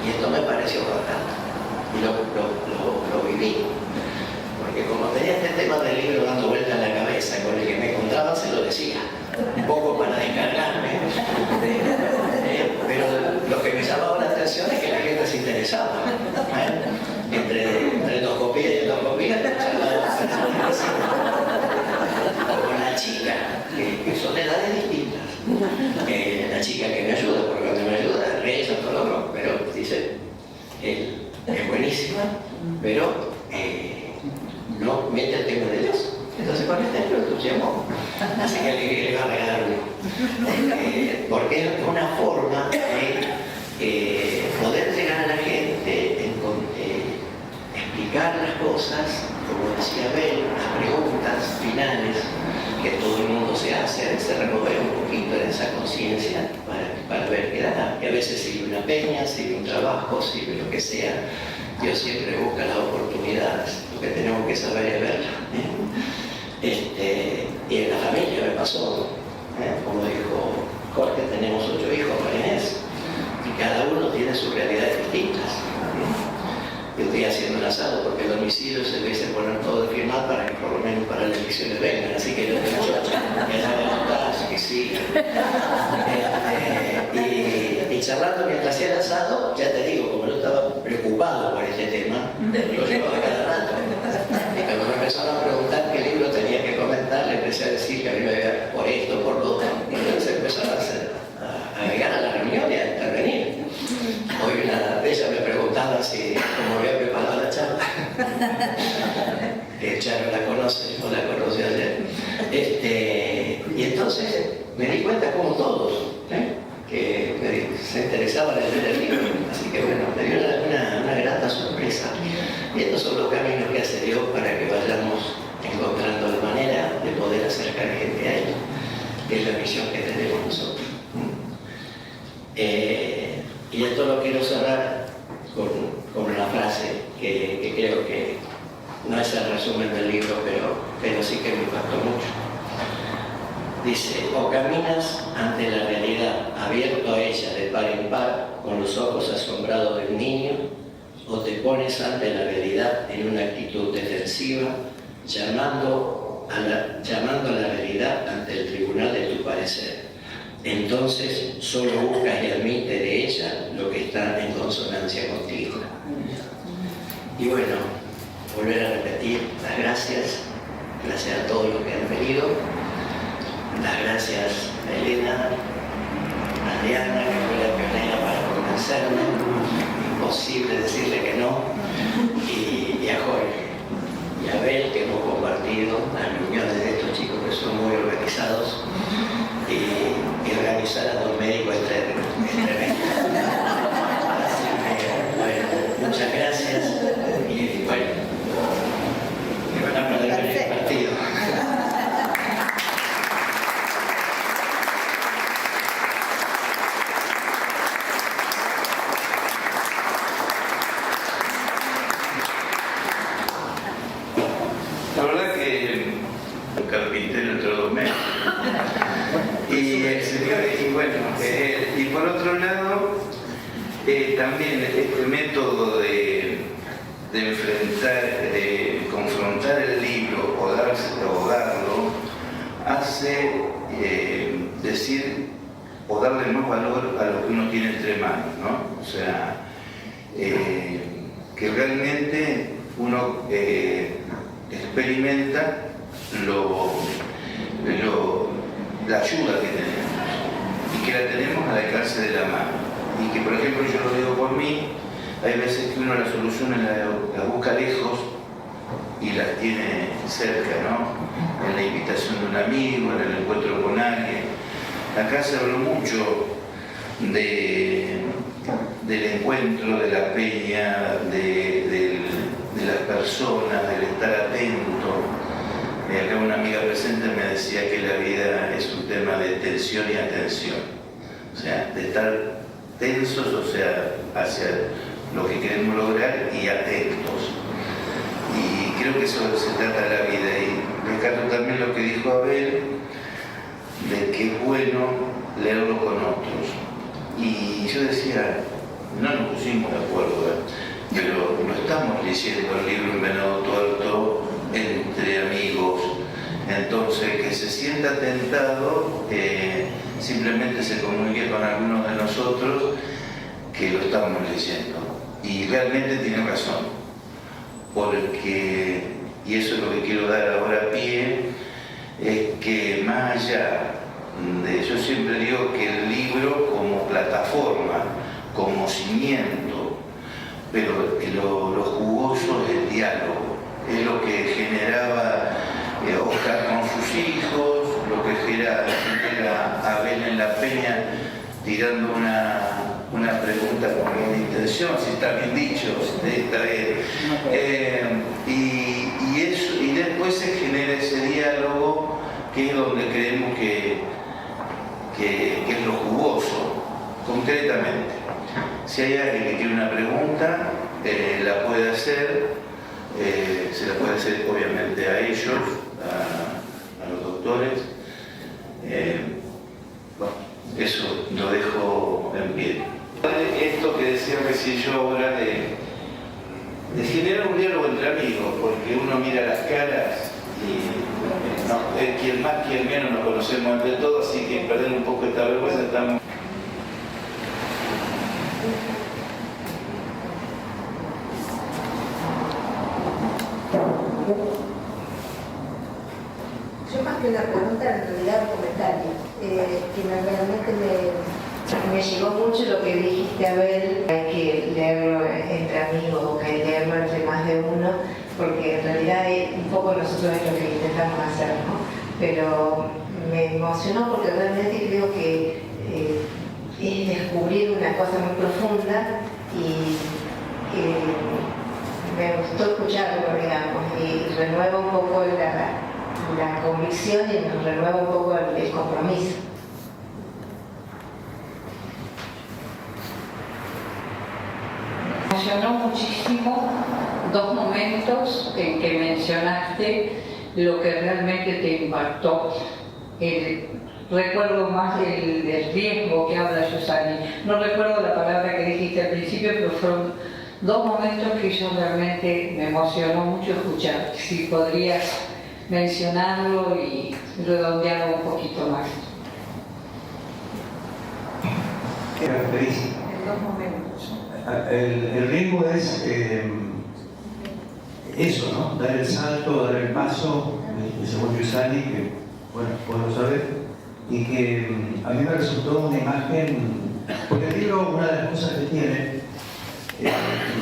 Y esto me pareció bastante. Y lo viví. Porque como tenía este tema del libro dando vuelta en la cabeza, con el que me encontraba se lo decía. Un poco para descargarme. Pero lo que me llamaba la atención es que la gente se interesaba. Entre endoscopía y endoscopía, o con la chica, que son de edades distintas. La chica que me ayuda, porque cuando me ayuda, reza todo lo otro, pero dice, es buenísima, pero no mete el tema de Dios. Entonces con este lo entusiasmó, así que le va a regalar uno. Porque es una forma de poder llegar a la gente, explicar las cosas, como decía Ben, las preguntas finales que todo el mundo se hace, se remover un poquito en esa conciencia para ver qué da. Que a veces sirve una peña, sirve un trabajo, sirve lo que sea. Dios siempre busca las oportunidades, lo que tenemos que saber es verlas. Y en la familia me pasó, como dijo Jorge, tenemos 8 hijos, Marinés, y cada uno tiene sus realidades distintas. Yo estoy haciendo un asado porque el domicilio se le dice poner todo de firmar para que por lo menos para las elecciones vengan, así que yo tengo que hacer que sí. Y charlando mientras hacía el asado, ya te digo, como yo estaba preocupado por este tema, lo llevaba cada rato. Y cuando me empezaron a preguntar qué libro tenía que comentar, le empecé a decir que a mí me había por esto, por lo otro. Y entonces empezaron a llegar a la reunión y a intervenir. Hoy una de ellas me preguntaba si cómo había preparado la charla. Que Charo la conoce, no la conoce ayer. Y entonces me di cuenta como todos, que se interesaban en leer el libro. Así que bueno, me dio una grata sorpresa. Y estos son los caminos que hace Dios para que vayamos encontrando la manera de poder acercar gente a Él, que es la misión que tenemos nosotros. Y esto lo quiero cerrar con una frase que creo que no es el resumen del libro, pero sí que me impactó mucho. Dice, o caminas ante la realidad abierto a ella de par en par, con los ojos asombrados del niño, o te pones ante la realidad en una actitud defensiva, llamando a la realidad ante el tribunal de tu parecer. Entonces solo buscas y admite de ella lo que está en consonancia contigo. Y bueno, volver a repetir las gracias a todos los que han venido, las gracias a Elena, a Diana, que fue la pionera para convencerme, imposible decirle que no, y a Jorge, y a Bel, que hemos compartido las reuniones de estos chicos que son muy organizados, y organizar a los médicos es tremendo. Así que, bueno, muchas gracias, y bueno, que van a perder el partido. La verdad que un carpintero entró 2 meses. Y el señor, y bueno, y por otro lado, también este método de enfrentar, de confrontar el libro o darlo, hace decir o darle más valor a lo que uno tiene entre manos, ¿no? O sea, que realmente uno experimenta la ayuda que tenemos y que la tenemos al alcance de la mano. Y que, por ejemplo, yo lo digo por mí, hay veces que uno la solución la busca lejos y la tiene cerca, ¿no? En la invitación de un amigo, en el encuentro con alguien. Acá se habló mucho del encuentro, de la peña, de las personas, del estar atento. Acá una amiga presente me decía que la vida es un tema de tensión y atención. O sea, de estar tensos, o sea, hacia lo que queremos lograr y atentos. Y creo que eso se trata de la vida. Y rescato también lo que dijo Abel, de que es bueno leerlo con otros. Y yo decía, no nos pusimos de acuerdo, pero no estamos leyendo el libro en Venado Tuerto entre amigos. Entonces, que se sienta tentado, simplemente se comunique con algunos de nosotros que lo estamos leyendo. Y realmente tiene razón, porque, y eso es lo que quiero dar ahora pie, es que más allá de, yo siempre digo que el libro como plataforma, como cimiento, pero lo jugoso es el diálogo, es lo que generaba Oscar con sus hijos, lo que genera Abel en la peña tirando una pregunta con buena intención, si está bien dicho, si está bien. Y después se genera ese diálogo que es donde creemos que es lo jugoso. Concretamente, si hay alguien que tiene una pregunta, la puede hacer, se la puede hacer obviamente a ellos, a los doctores. Bueno, eso lo dejo en pie. Esto que decía recién yo ahora de generar un diálogo entre amigos, porque uno mira las caras y quien más, quien menos nos conocemos entre todos, así que perder un poco esta vergüenza estamos. Yo más que una pregunta, en realidad un comentario, que realmente me llegó mucho lo que dijiste, Abel, hay que leerlo entre amigos o que hay que leerlo entre más de uno, porque en realidad un poco nosotros es lo que intentamos hacer, ¿no? Pero me emocionó porque realmente creo que es descubrir una cosa muy profunda y me gustó escucharlo, digamos, y renueva un poco la convicción y nos renueva un poco el compromiso. Me emocionó muchísimo dos momentos en que mencionaste lo que realmente te impactó. Recuerdo más el riesgo que habla Susani. No recuerdo la palabra que dijiste al principio, pero fueron dos momentos que yo realmente me emocionó mucho escuchar. Si podrías mencionarlo y redondearlo un poquito más. Característica. En dos momentos. El riesgo es eso, ¿no? Dar el salto, dar el paso, según Yusani, que, bueno, puedo saber, y que a mí me resultó una imagen, porque el libro, una de las cosas que tiene,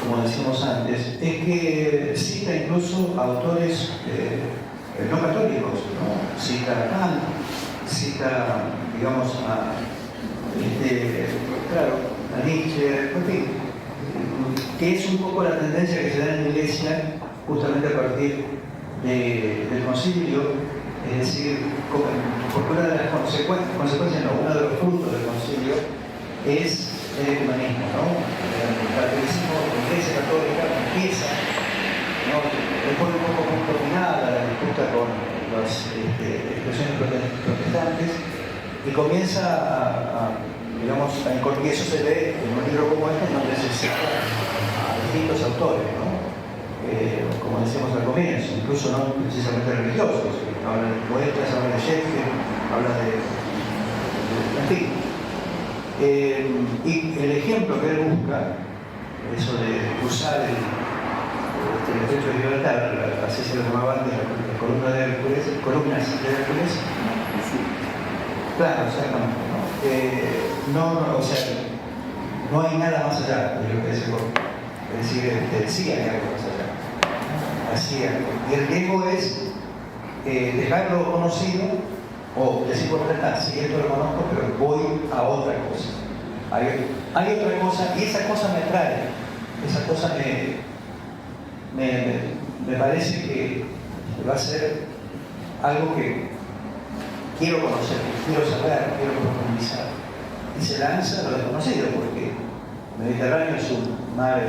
como decíamos antes, es que cita incluso a autores no católicos, ¿no? Cita a Kant, cita, digamos, a Nietzsche, en fin, que es un poco la tendencia que se da en la Iglesia justamente a partir del concilio, es decir, porque una de las consecuencias, no, uno de los frutos del concilio es el ecumenismo, ¿no? El catolicismo de la Iglesia Católica empieza, ¿no? Después de un poco contaminada la disputa con las expresiones protestantes, y comienza a digamos, y eso se ve en un libro como este, donde se cita a distintos autores, ¿no? Como decíamos al comienzo, incluso no precisamente religiosos, habla de poetas, habla de Shakespeare, habla de en fin. Y el ejemplo que él busca, eso de usar el efecto de Gibraltar, así se lo llamaba antes, la columna de Hércules, columnas de Hércules, claro, exactamente, ¿no? O sea, no hay nada más allá de lo que dice Borges. Es decir, sí hay algo más allá. Así algo. Y el riesgo es dejarlo conocido o decir, bueno, sí, esto lo conozco, pero voy a otra cosa. Hay otra cosa y esa cosa me atrae. Esa cosa me parece que va a ser algo que quiero conocer, quiero saber, quiero profundizar. Y se lanza a lo desconocido, porque el Mediterráneo es un mar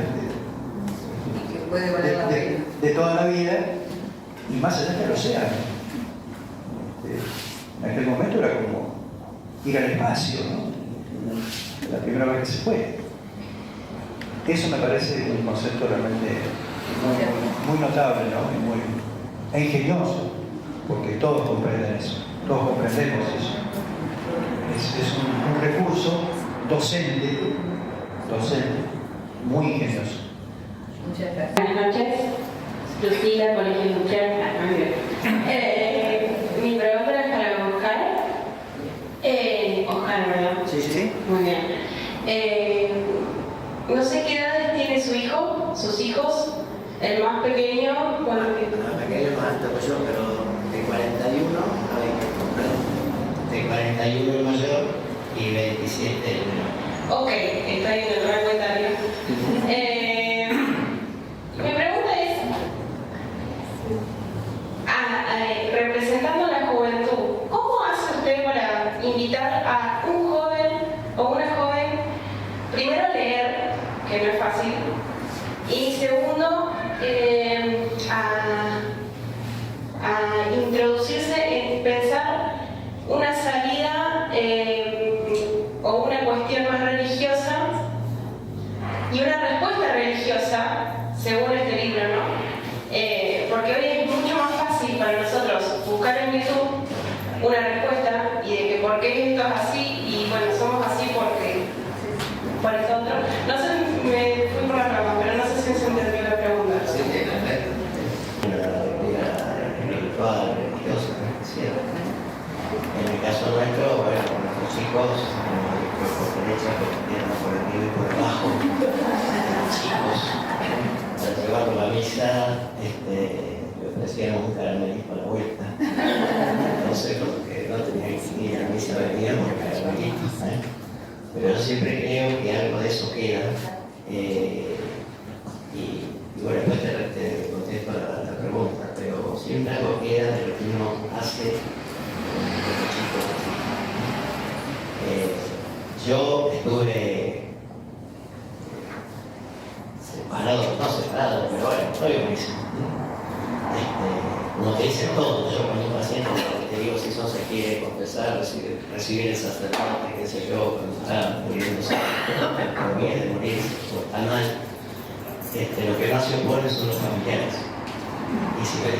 de toda la vida y más allá del océano. En aquel momento era como ir al espacio, ¿no? La primera vez que se fue. Eso me parece un concepto realmente muy notable, ¿no? Y muy ingenioso, porque todos comprenden eso, todos comprendemos eso. Es un recurso docente, muy ingenioso. Muchas gracias. Buenas noches, Lucila, Colegio Industrial. Mi pregunta es para Oscar. Oscar, ¿verdad? Sí. Muy bien. No sé qué edades tiene su hijo, sus hijos. El más pequeño, bueno, El pequeño más alto que yo, pero de 41, a ver, de 41 el mayor y 27 el menor. ok, está en el rango etario. Mi pregunta es, representando a la juventud, ¿cómo hace usted para invitar a un joven o una joven, primero a leer, que no es fácil, y segundo, a introducirse en pensar una salida o una cuestión más religiosa y una respuesta religiosa según este libro, ¿no? Porque hoy es mucho más fácil para nosotros buscar en YouTube una respuesta y de que por qué esto es así y bueno, somos así porque por esto otro. No sé, me fui por la rama, pero no sé si se entendió la pregunta. Sí, la vida espiritual, religiosa, ¿cierto? En el caso nuestro, bueno, con nuestros hijos, por derecha, por izquierda, por arriba y por abajo, chicos, para llevarlo a la misa, le ofrecíamos un caramelito a la vuelta. Entonces, porque no tenía que ir a la misa, veníamos el caramelito, Pero yo siempre creo que algo de eso queda. Y bueno, después te contesto la pregunta, pero siempre algo queda de lo que uno hace con los chicos. Yo estuve no separado, pero bueno, no yo mismo. Uno te dice todo, yo con mi paciente te digo si eso se quiere confesar, recibir el sacerdote, qué sé yo, cuando está muriéndose, o bien de morirse, o está mal. Lo que más se opone son los familiares. Y si le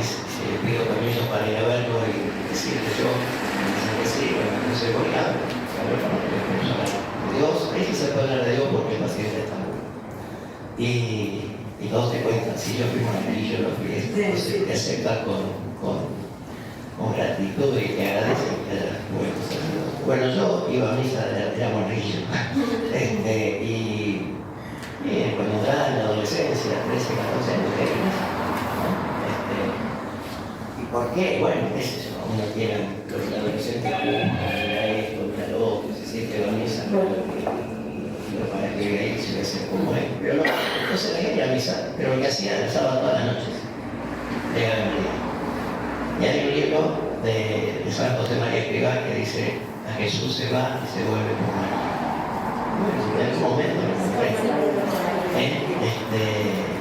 pido permiso para ir a verlo y decirle yo, me dicen que sí, bueno, entonces voy a hablar de Dios, ahí sí se puede hablar de Dios porque el paciente está muy bien. Y todos te cuentan, si yo fui monaguillo, lo fui, entonces te aceptas con gratitud y te agradecen que hayas vuelto sacerdote. Bueno, yo iba a misa, era monaguillo. Y cuando entraba en la adolescencia, 13, 14 años, ¿y por qué? Bueno, qué sé yo, uno tiene los adolescentes que mira esto, mira lo otro, se siente a misa, pero para que vea ahí se ve ser como es. Pero no, entonces la gente a misa, pero lo que hacía el sábado todas las noches, legaban el libro. Y hay un libro de San José María Escrivá que dice, a Jesús se va y se vuelve por María. Bueno, en algún momento lo encontré.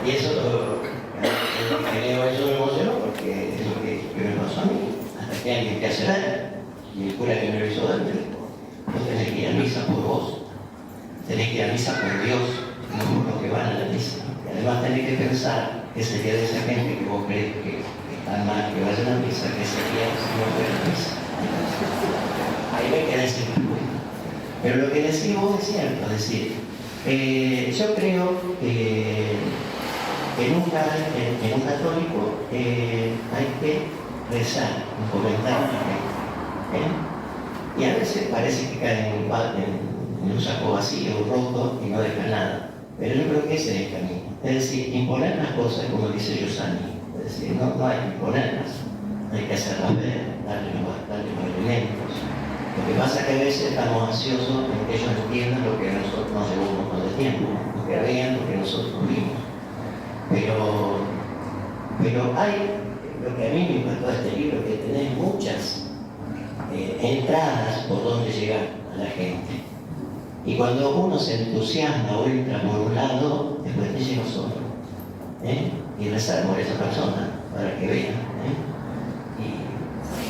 Y eso lo que leo eso me emocionó porque es lo que me pasó a mí. Hasta que alguien te hace daño, y el cura que me lo hizo daño, vos tenés que ir a misa por vos. tenés que ir a misa por Dios, no por los que van a la misa. Y además tenés que pensar que sería de esa gente que vos crees que está mal que vayan a la misa, que sería si no fuera a la misa. Ahí me quedé sin respuesta. Pero lo que decís vos es cierto, es decir, yo creo que en un católico hay que rezar, comentar, y a veces parece que caen en un saco vacío, roto y no deja nada. Pero yo creo que ese es el camino. Es decir, imponer las cosas, como dice Giussani. Es decir, no hay que imponerlas, hay que hacerlas ver, darle los elementos. Lo que pasa es que a veces estamos ansiosos en que ellos entiendan lo que nosotros nos llevó un montón de tiempo, lo que vean lo que nosotros vimos. Pero hay, lo que a mí me impactó de este libro, que tenés muchas entradas por donde llegar a la gente. Y cuando uno se entusiasma o entra por un lado, después te llega solo. Y rezar por esa persona, para que vean.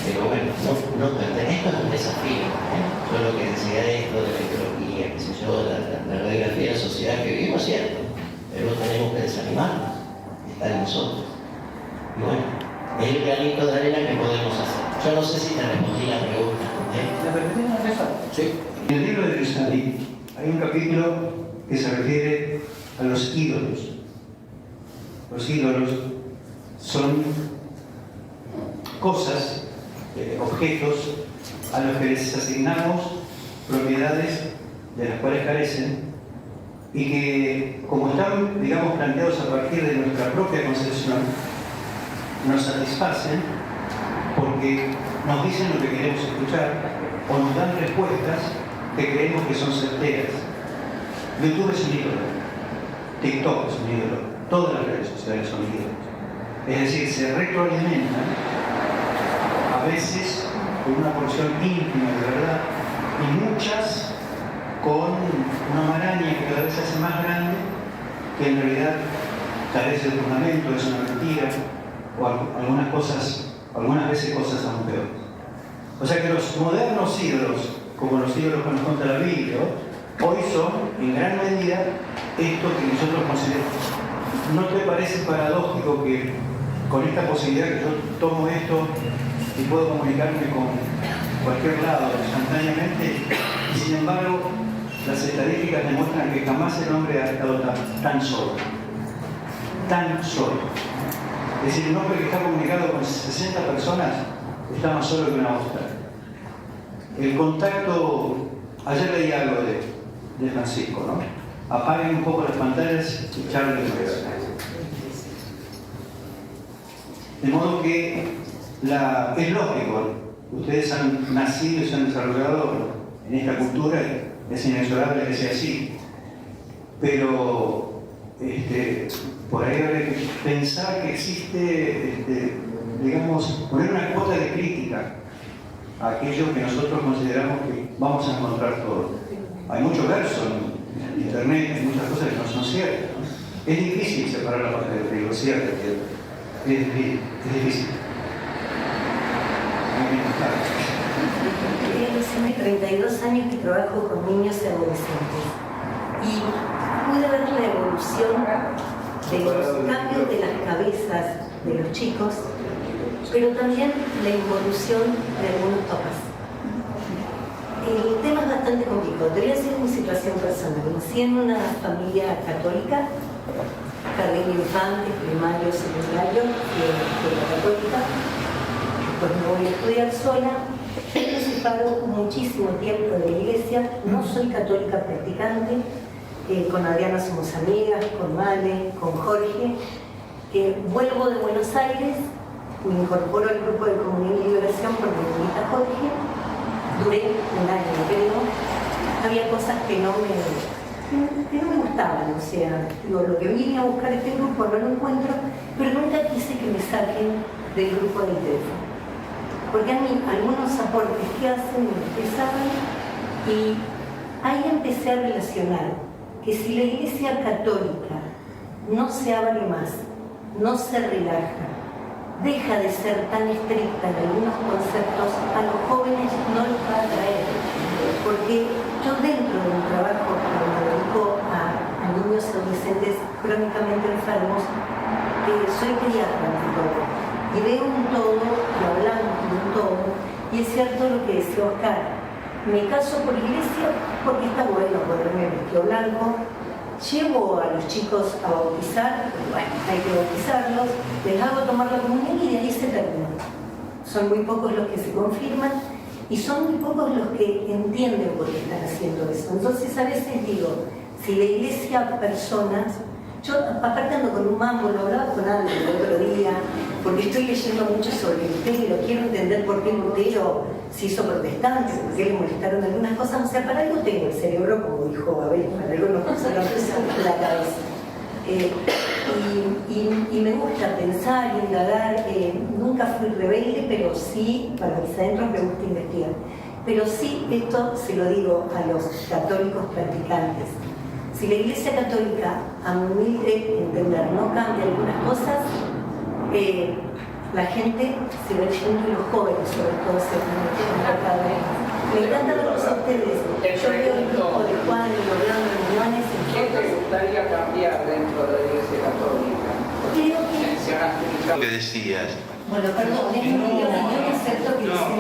Pero bueno, esto es un desafío. Yo lo que decía de esto, de la ideología, qué sé yo, la radiografía de la sociedad que vivimos, cierto. Pero tenemos que desanimarnos, está en nosotros. Y bueno, es el granito de arena que podemos hacer. Yo no sé si te respondí la pregunta. ¿Me permitís una cosa? Sí. En el libro de Giussani hay un capítulo que se refiere a los ídolos. Los ídolos son cosas, objetos a los que les asignamos propiedades de las cuales carecen y que, como están, digamos, planteados a partir de nuestra propia concepción, nos satisfacen porque nos dicen lo que queremos escuchar o nos dan respuestas que creemos que son certeras. YouTube es un ídolo, TikTok es un ídolo, todas las redes sociales son ídolos. Es decir, se retroalimentan a veces con una porción íntima de verdad y muchas con una maraña que cada vez se hace más grande, que en realidad carece de fundamento, es una mentira, o algunas veces cosas aún peores. O sea que los modernos ídolos, como los ídolos que nos cuenta la Biblia, hoy son en gran medida esto que nosotros consideramos. ¿No te parece paradójico que con esta posibilidad que yo tomo esto y puedo comunicarme con cualquier lado instantáneamente, y sin embargo las estadísticas demuestran que jamás el hombre ha estado tan solo? Tan solo. Es decir, un hombre que está comunicado con 60 personas está más solo que una ostra. El contacto, ayer leí algo de Francisco, ¿no? Apaguen un poco las pantallas y charlen con eso. De modo que es lógico, ustedes han nacido y se han desarrollado en esta cultura, es inexorable que sea así, pero por ahí habría que pensar que existe, digamos, poner una cuota de crítica a aquello que nosotros consideramos que vamos a encontrar todo. Hay mucho verso en internet, hay muchas cosas que no son ciertas, ¿no? Es difícil separar la parte del trigo, ¿cierto? Es difícil. Hace 32 años que trabajo con niños y adolescentes y pude ver la evolución de los cambios de las cabezas de los chicos, pero también la involución de algunos papás. El tema es bastante complicado. Te voy a decir mi situación personal. Nací en una familia católica, jardín de infantes, primario, secundario, de la católica. Después me voy a estudiar sola. Yo me separo muchísimo tiempo de la iglesia. No soy católica practicante. Con Adriana somos amigas, con Male, con Jorge. Vuelvo de Buenos Aires, me incorporo al grupo de Comunión y Liberación porque me invita Jorge. Duré un año, creo. Había cosas que no me gustaban, o sea, lo que vine a buscar este grupo no lo encuentro, pero nunca quise que me saquen del grupo del teléfono. Porque a mí algunos aportes que hacen me interesaban y ahí empecé a relacionar que si la Iglesia Católica no se abre más, no se relaja, deja de ser tan estricta en algunos conceptos, a los jóvenes no les va a atraer. Porque yo dentro del trabajo con adolescentes crónicamente enfermos, soy pediatra ante todo, y veo un todo, y hablamos de un todo, y es cierto lo que decía Oscar, me caso por iglesia porque está bueno ponerme vestido blanco, llevo a los chicos a bautizar, porque bueno, hay que bautizarlos, les hago tomar la comunión y de ahí se termina. Son muy pocos los que se confirman y son muy pocos los que entienden por qué están haciendo eso. Entonces a veces digo, si la iglesia personas, yo aparte ando con un mambo, lo hablaba con alguien el otro día, porque estoy leyendo mucho sobre Lutero, quiero entender por qué Lutero se hizo protestante, por qué le molestaron algunas cosas, o sea, para algo tengo el cerebro, como dijo Abel, para algo nos puso la cabeza. Y me gusta pensar y indagar, nunca fui rebelde, pero sí, para mis adentros me gusta investigar. Pero sí, esto se lo digo a los católicos practicantes. Si la Iglesia Católica, a mi humilde entender, no cambia algunas cosas, la gente se va yendo y los jóvenes sobre todo se van yendo. Me encanta verlos a ustedes. Yo veo el grupo de Juan y hablando de reuniones. ¿Qué te gustaría cambiar dentro de la Iglesia Católica? Creo que... Lo que decías. Bueno, perdón, es mi opinión, yo acepto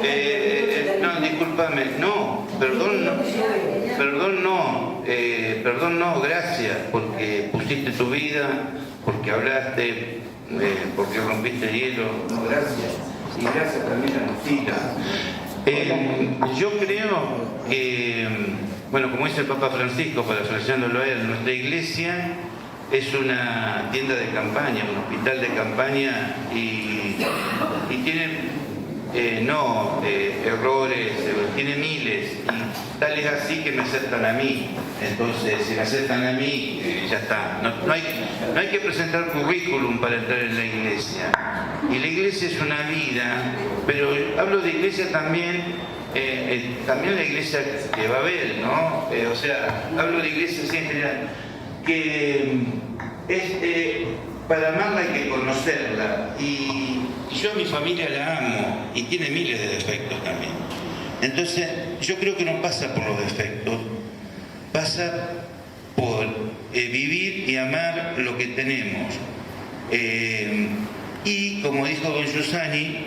que... No, discúlpame, no, perdón no, gracias, porque pusiste tu vida, porque hablaste, porque rompiste hielo, no, gracias, y gracias también a Lucila. Yo creo que, bueno, como dice el Papa Francisco, parafraseándolo a él, nuestra iglesia es una tienda de campaña, un hospital de campaña y tiene errores, tiene miles y tal es así que me aceptan a mí. Entonces, si me aceptan a mí, ya está. No hay que presentar currículum para entrar en la iglesia. Y la iglesia es una vida, pero hablo de iglesia también la iglesia de Babel, ¿no? O sea, hablo de iglesia así en general, que para amarla hay que conocerla. Y yo a mi familia la amo y tiene miles de defectos también. Entonces, yo creo que no pasa por los defectos, pasa por vivir y amar lo que tenemos. Y como dijo don Giussani,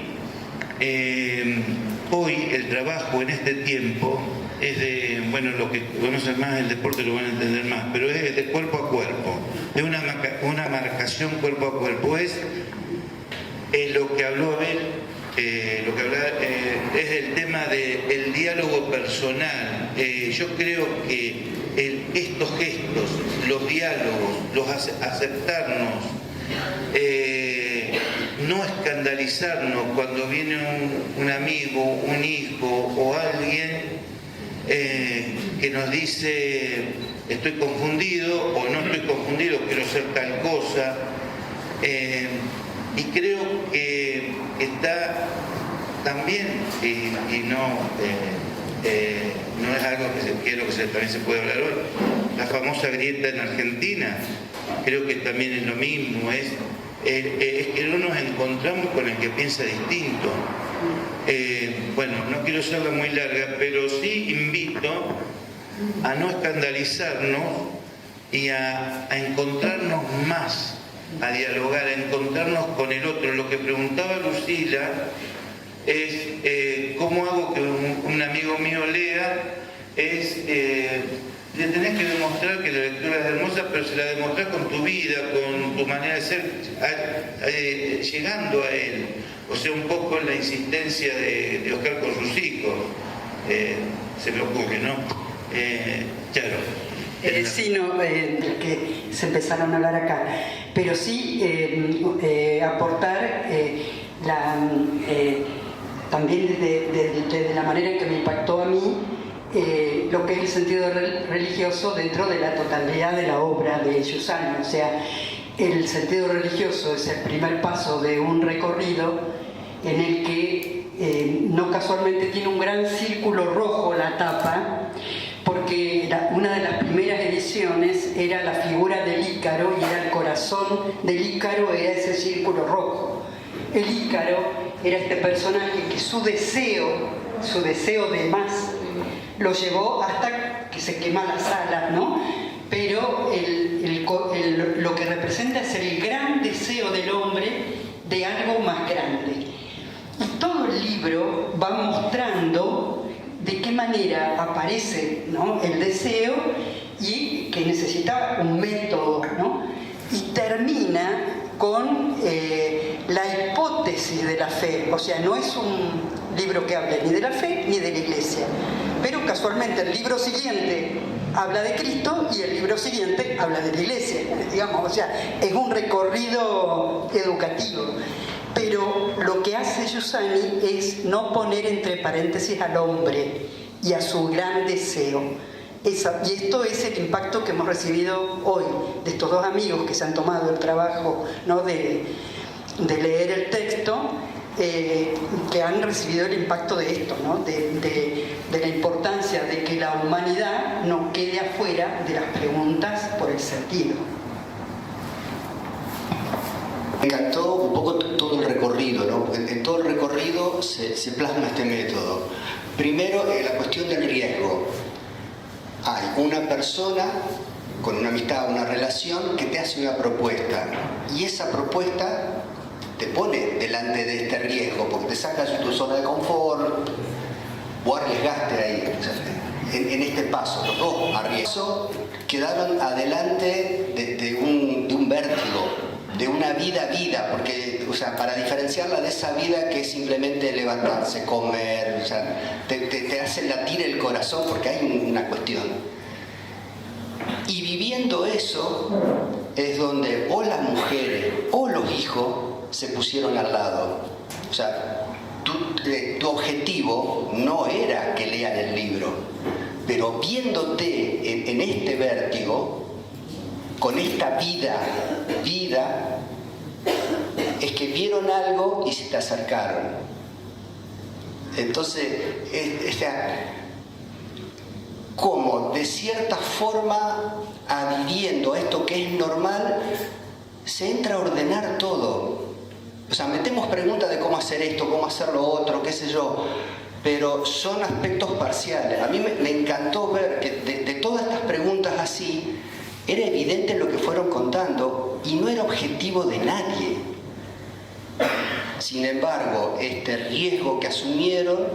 hoy el trabajo en este tiempo es de, bueno, lo que conocen más el deporte lo van a entender más, pero es de cuerpo a cuerpo, es una marcación cuerpo a cuerpo, es lo que habló Abel, es el tema del diálogo personal. Yo creo que estos gestos, los diálogos, los aceptarnos, no escandalizarnos cuando viene un amigo, un hijo o alguien que nos dice estoy confundido o no estoy confundido, quiero ser tal cosa. Y creo que está también, y no es algo que también se puede hablar hoy, la famosa grieta en Argentina, creo que también es lo mismo, es que no nos encontramos con el que piensa distinto. Bueno, no quiero hacerla muy larga, pero sí invito a no escandalizarnos y a encontrarnos más, a dialogar, a encontrarnos con el otro. Lo que preguntaba Lucila es cómo hago que un amigo mío lea, le tenés que demostrar que la lectura es hermosa, pero se la demostrás con tu vida, con tu manera de ser, llegando a él. O sea, un poco la insistencia de Oscar con sus hijos, se me ocurre, ¿no? Claro. Sí, no, que se empezaron a hablar acá, pero sí aportar también desde la manera en que me impactó a mí lo que es el sentido religioso dentro de la totalidad de la obra de Giussani. O sea, el sentido religioso es el primer paso de un recorrido en el que no casualmente tiene un gran círculo rojo la tapa, porque una de las primeras ediciones era la figura del Ícaro y era el corazón del Ícaro, era ese círculo rojo. El Ícaro era este personaje que su deseo de más lo llevó hasta que se quema las alas, ¿no? pero lo que representa es el gran deseo del hombre de algo más grande. Y todo el libro va mostrando de qué manera aparece, ¿no?, el deseo y que necesita un método, ¿no? Y termina con la hipótesis de la fe. O sea, no es un libro que hable ni de la fe ni de la iglesia, pero casualmente el libro siguiente habla de Cristo y el libro siguiente habla de la iglesia, digamos. O sea, es un recorrido educativo. Pero lo que hace Giussani es no poner entre paréntesis al hombre y a su gran deseo. Y esto es el impacto que hemos recibido hoy de estos dos amigos que se han tomado el trabajo, ¿no?, de leer el texto, que han recibido el impacto de esto, ¿no?, de la importancia de que la humanidad no quede afuera de las preguntas por el sentido. Me encantó un poco todo el recorrido, ¿no? Porque en todo el recorrido se plasma este método. Primero, la cuestión del riesgo. Hay una persona con una amistad, una relación, que te hace una propuesta. Y esa propuesta te pone delante de este riesgo, porque te saca de tu zona de confort, o arriesgaste ahí. O sea, en este paso, los dos arriesgos quedaron adelante de un vértigo, de una vida, porque, o sea, para diferenciarla de esa vida que es simplemente levantarse, comer, o sea, te hace latir el corazón porque hay una cuestión. Y viviendo eso es donde o las mujeres o los hijos se pusieron al lado. O sea, tu objetivo no era que lean el libro, pero viéndote en este vértigo, con esta vida, es que vieron algo y se te acercaron. Entonces, como de cierta forma, adhiriendo a esto que es normal, se entra a ordenar todo. O sea, metemos preguntas de cómo hacer esto, cómo hacer lo otro, qué sé yo, pero son aspectos parciales. A mí me encantó ver que de todas estas preguntas así, era evidente lo que fueron contando y no era objetivo de nadie. Sin embargo, este riesgo que asumieron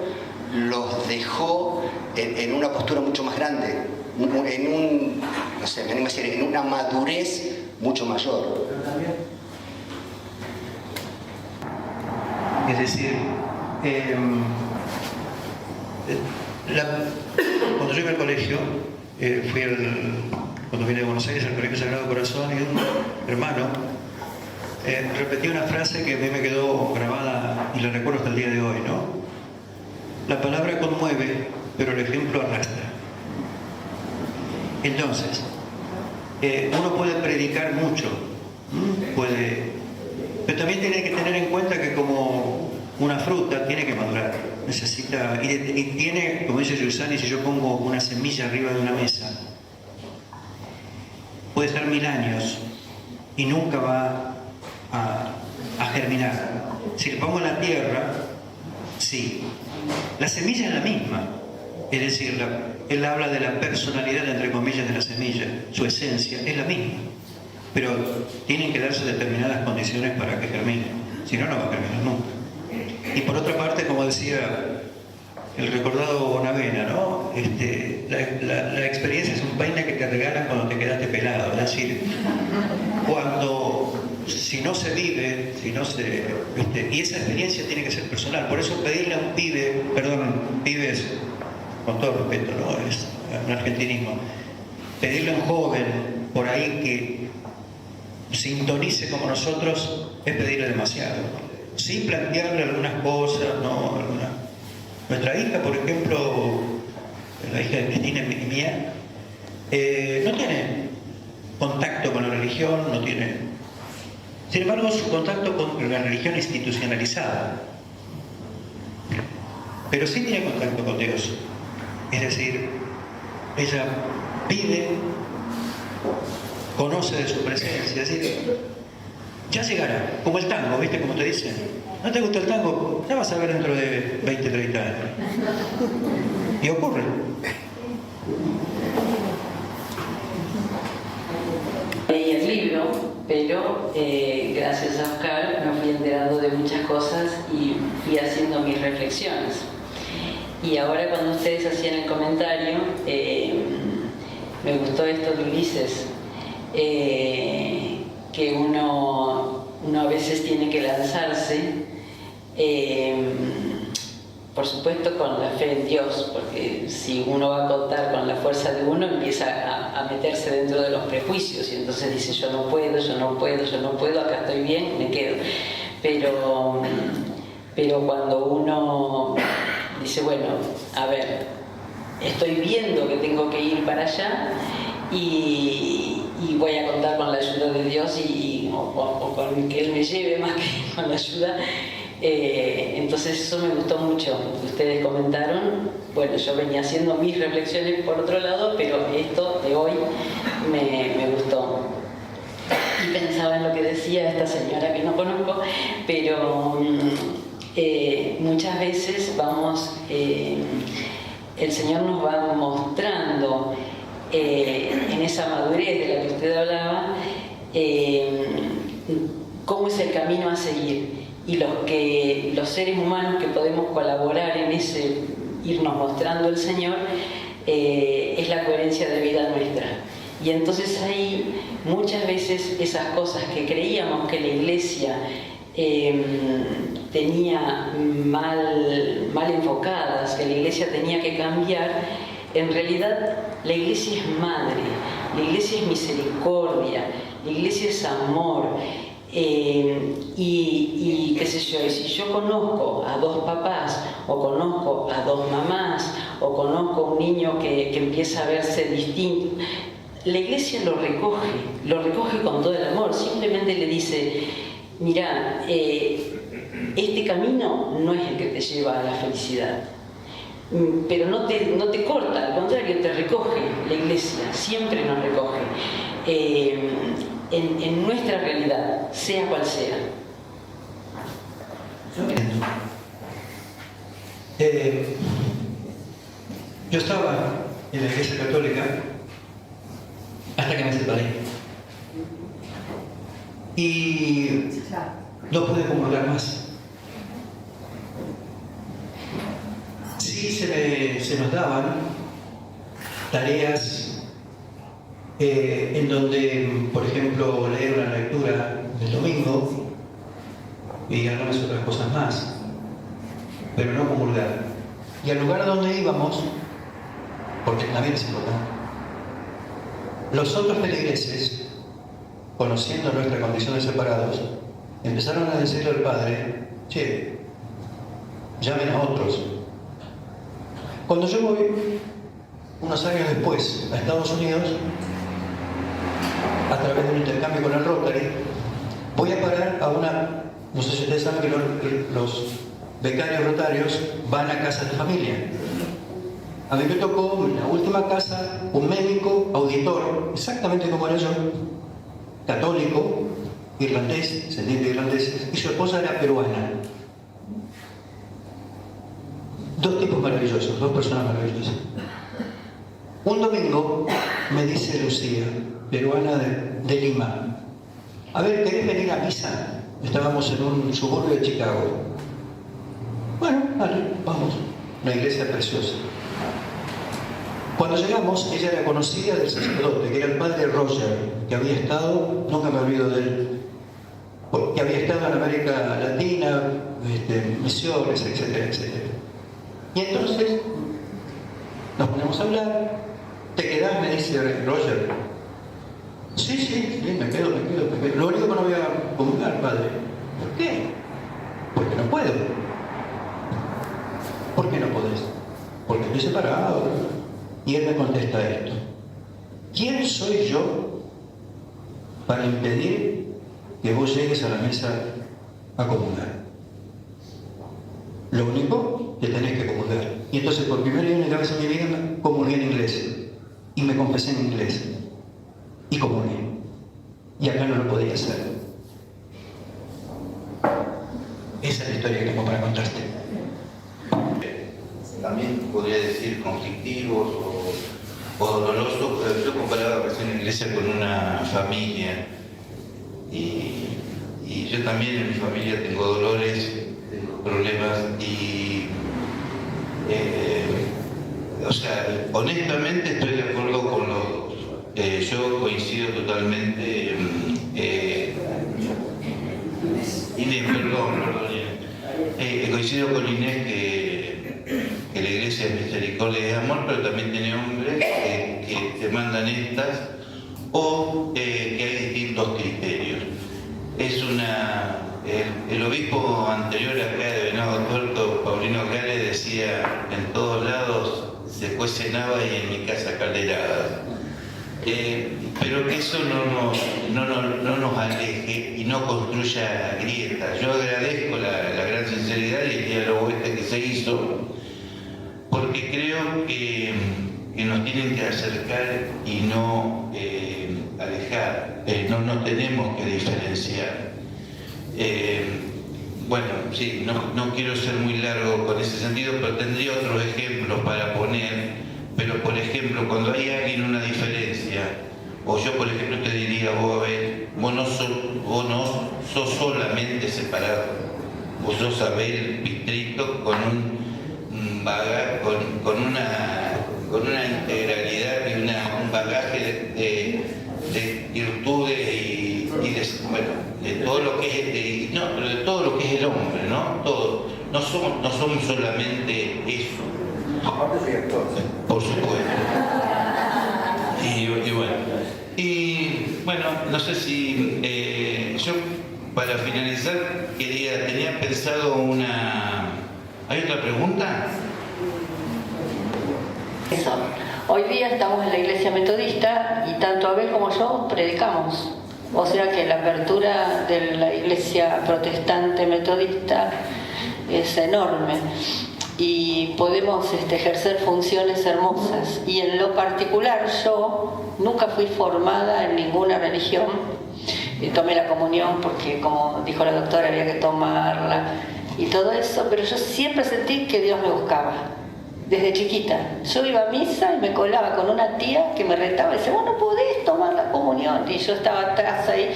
los dejó en una postura mucho más grande, en una madurez mucho mayor. Es decir, cuando yo iba al colegio, cuando vine de Buenos Aires al Colegio Sagrado Corazón, y un hermano repetía una frase que a mí me quedó grabada y la recuerdo hasta el día de hoy, ¿no? La palabra conmueve, pero el ejemplo arrastra. Entonces, uno puede predicar mucho, pero también tiene que tener en cuenta que como una fruta tiene que madurar, necesita, y tiene, como dice Giussani, si yo pongo una semilla arriba de una mesa, puede estar 1000 años y nunca va a germinar. Si le pongo en la tierra, sí. La semilla es la misma. Es decir, él habla de la personalidad, entre comillas, de la semilla. Su esencia es la misma. Pero tienen que darse determinadas condiciones para que germine. Si no, no va a germinar nunca. Y por otra parte, como decía el recordado Bonavena, ¿no? La experiencia es un peine que te regalan cuando te quedaste pelado. Es decir, si no se vive, y esa experiencia tiene que ser personal. Por eso pedirle a un pibe, pibes, con todo respeto, ¿no? Es un argentinismo. Pedirle a un joven por ahí que sintonice como nosotros es pedirle demasiado, ¿no? Sin plantearle algunas cosas, ¿no? Nuestra hija, por ejemplo, la hija de Cristina y mía, no tiene contacto con la religión, no tiene. Sin embargo, su contacto con la religión institucionalizada, pero sí tiene contacto con Dios. Es decir, ella pide, conoce de su presencia, es decir, ya llegará, como el tango, ¿viste? Como te dicen, ¿no te gusta el tango? Ya vas a ver dentro de 20, 30 años. Y ocurre. pero gracias a Oscar me fui enterando de muchas cosas y fui haciendo mis reflexiones. Y ahora cuando ustedes hacían el comentario, me gustó esto de Ulises, que uno a veces tiene que lanzarse, por supuesto con la fe en Dios, porque si uno va a contar con la fuerza de uno, empieza a meterse dentro de los prejuicios y entonces dice yo no puedo, acá estoy bien, me quedo. Pero cuando uno dice, bueno, a ver, estoy viendo que tengo que ir para allá y voy a contar con la ayuda de Dios o con que Él me lleve más que con la ayuda. Entonces eso me gustó mucho. Ustedes comentaron, bueno, yo venía haciendo mis reflexiones por otro lado, pero esto de hoy me gustó. Y pensaba en lo que decía esta señora que no conozco, pero muchas veces el Señor nos va mostrando en esa madurez de la que usted hablaba, cómo es el camino a seguir. Y los seres humanos que podemos colaborar en ese irnos mostrando el Señor, es la coherencia de vida nuestra. Y entonces ahí muchas veces esas cosas que creíamos que la Iglesia tenía mal enfocadas, que la Iglesia tenía que cambiar, en realidad la Iglesia es madre, la Iglesia es misericordia, la Iglesia es amor. Y qué sé yo, y si yo conozco a dos papás, o conozco a dos mamás, o conozco a un niño que empieza a verse distinto, la Iglesia lo recoge con todo el amor, simplemente le dice, mira, este camino no es el que te lleva a la felicidad, pero no te corta, al contrario, te recoge. La Iglesia siempre nos recoge. En nuestra realidad, sea cual sea. Yo estaba en la Iglesia Católica hasta que me separé. Y no pude comulgar más. Sí se nos daban tareas en donde, por ejemplo, leer una lectura del domingo y algunas otras cosas más, pero no comulgar. Y al lugar donde íbamos, porque también es importante, los otros feligreses, conociendo nuestra condición de separados, empezaron a decirle al padre, che, llamen a otros. Cuando yo voy, unos años después, a Estados Unidos, a través de un intercambio con el Rotary, voy a parar a no sé si ustedes saben que los becarios rotarios van a casas de familia. A mí me tocó en la última casa un médico, auditor, exactamente como era yo, católico, irlandés, descendiente de irlandeses, y su esposa era peruana. Dos tipos maravillosos, dos personas maravillosas. Un domingo me dice Lucía, peruana de Lima, a ver, ¿querés venir a misa? Estábamos en un suburbio de Chicago. Bueno, vale, vamos. Una iglesia preciosa. Cuando llegamos, ella era conocida del sacerdote, que era el padre Roger, que había estado, nunca me olvido de él, que había estado en América Latina, misiones, etcétera, etcétera. Y entonces nos ponemos a hablar. ¿Te quedás? Me dice Roger. Sí, me quedo. Lo único que no voy a comulgar, padre. ¿Por qué? Porque no puedo. ¿Por qué no podés? Porque estoy separado. Y él me contesta esto. ¿Quién soy yo para impedir que vos llegues a la mesa a comulgar? Lo único que tenés que comulgar. Y entonces por primera y única vez en mi vida comulgué en inglés. Y me confesé en inglés. Y comulgué. Y acá no lo podía hacer. Esa es la historia que tengo para contarte. También podría decir conflictivos o dolorosos, pero yo comparaba recién la iglesia con una familia. y yo también en mi familia tengo dolores, tengo problemas y o sea, honestamente estoy de acuerdo con los dos. Yo coincido totalmente. Inés, perdón, Inés. Coincido con Inés que la iglesia es misericordia y amor, pero también tiene hombres que te mandan estas o que hay distintos criterios. El obispo anterior acá de Venado Tuerto, Paulino Gale, decía: en todos lados se cuece nava y en mi casa calderadas. Pero que eso no nos aleje y no construya grietas. Yo agradezco la gran sinceridad y el diálogo que se hizo, porque creo que nos tienen que acercar y no alejar. No nos tenemos que diferenciar. Bueno, sí, no quiero ser muy largo con ese sentido, pero tendría otros ejemplos para poner. Pero, por ejemplo, cuando hay alguien una diferencia, o yo, por ejemplo, te diría: vos, Abel, vos no sos solamente separado, vos sos Abel Pistrito con un bagaje, con una integralidad y un bagaje de virtudes y de todo lo que es pero de todo lo que es el hombre, ¿no? Todo. No somos solamente eso. Por supuesto. Y bueno, no sé si yo para finalizar tenía pensado una. ¿Hay otra pregunta? Eso. Hoy día estamos en la iglesia metodista y tanto Abel como yo predicamos. O sea que la apertura de la iglesia protestante metodista es enorme y podemos ejercer funciones hermosas. Y en lo particular yo nunca fui formada en ninguna religión. Tomé la comunión porque, como dijo la doctora, había que tomarla y todo eso, pero yo siempre sentí que Dios me buscaba. Desde chiquita. Yo iba a misa y me colaba con una tía que me retaba y decía: vos no podés tomar la comunión. Y yo estaba atrás ahí.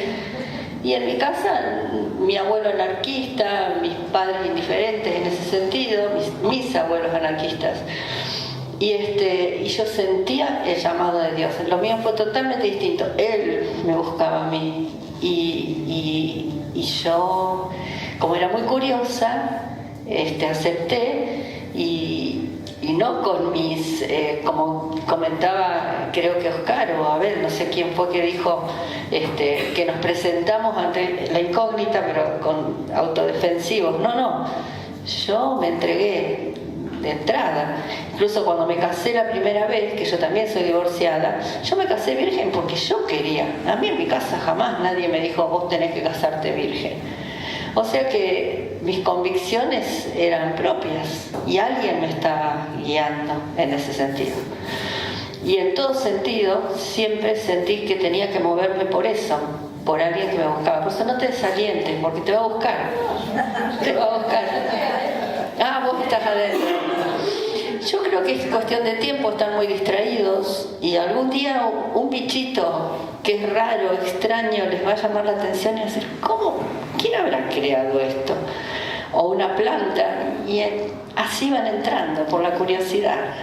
Y en mi casa, mi abuelo anarquista, mis padres indiferentes en ese sentido, mis abuelos anarquistas. Y yo sentía el llamado de Dios. Lo mío fue totalmente distinto. Él me buscaba a mí. Y yo, como era muy curiosa, acepté y no con mis, como comentaba creo que Oscar o Abel, no sé quién fue que dijo que nos presentamos ante la incógnita pero con autodefensivos. No, yo me entregué de entrada. Incluso cuando me casé la primera vez, que yo también soy divorciada, yo me casé virgen porque yo quería. A mí en mi casa jamás nadie me dijo: vos tenés que casarte virgen. O sea que mis convicciones eran propias y alguien me estaba guiando en ese sentido. Y en todo sentido siempre sentí que tenía que moverme por eso, por alguien que me buscaba. Por eso no te desalientes, porque te va a buscar. Te va a buscar. Vos estás adentro. Yo creo que es cuestión de tiempo, están muy distraídos y algún día un bichito que es raro, extraño, les va a llamar la atención y decir: ¿cómo? ¿Quién habrá creado esto? O una planta, y así van entrando por la curiosidad.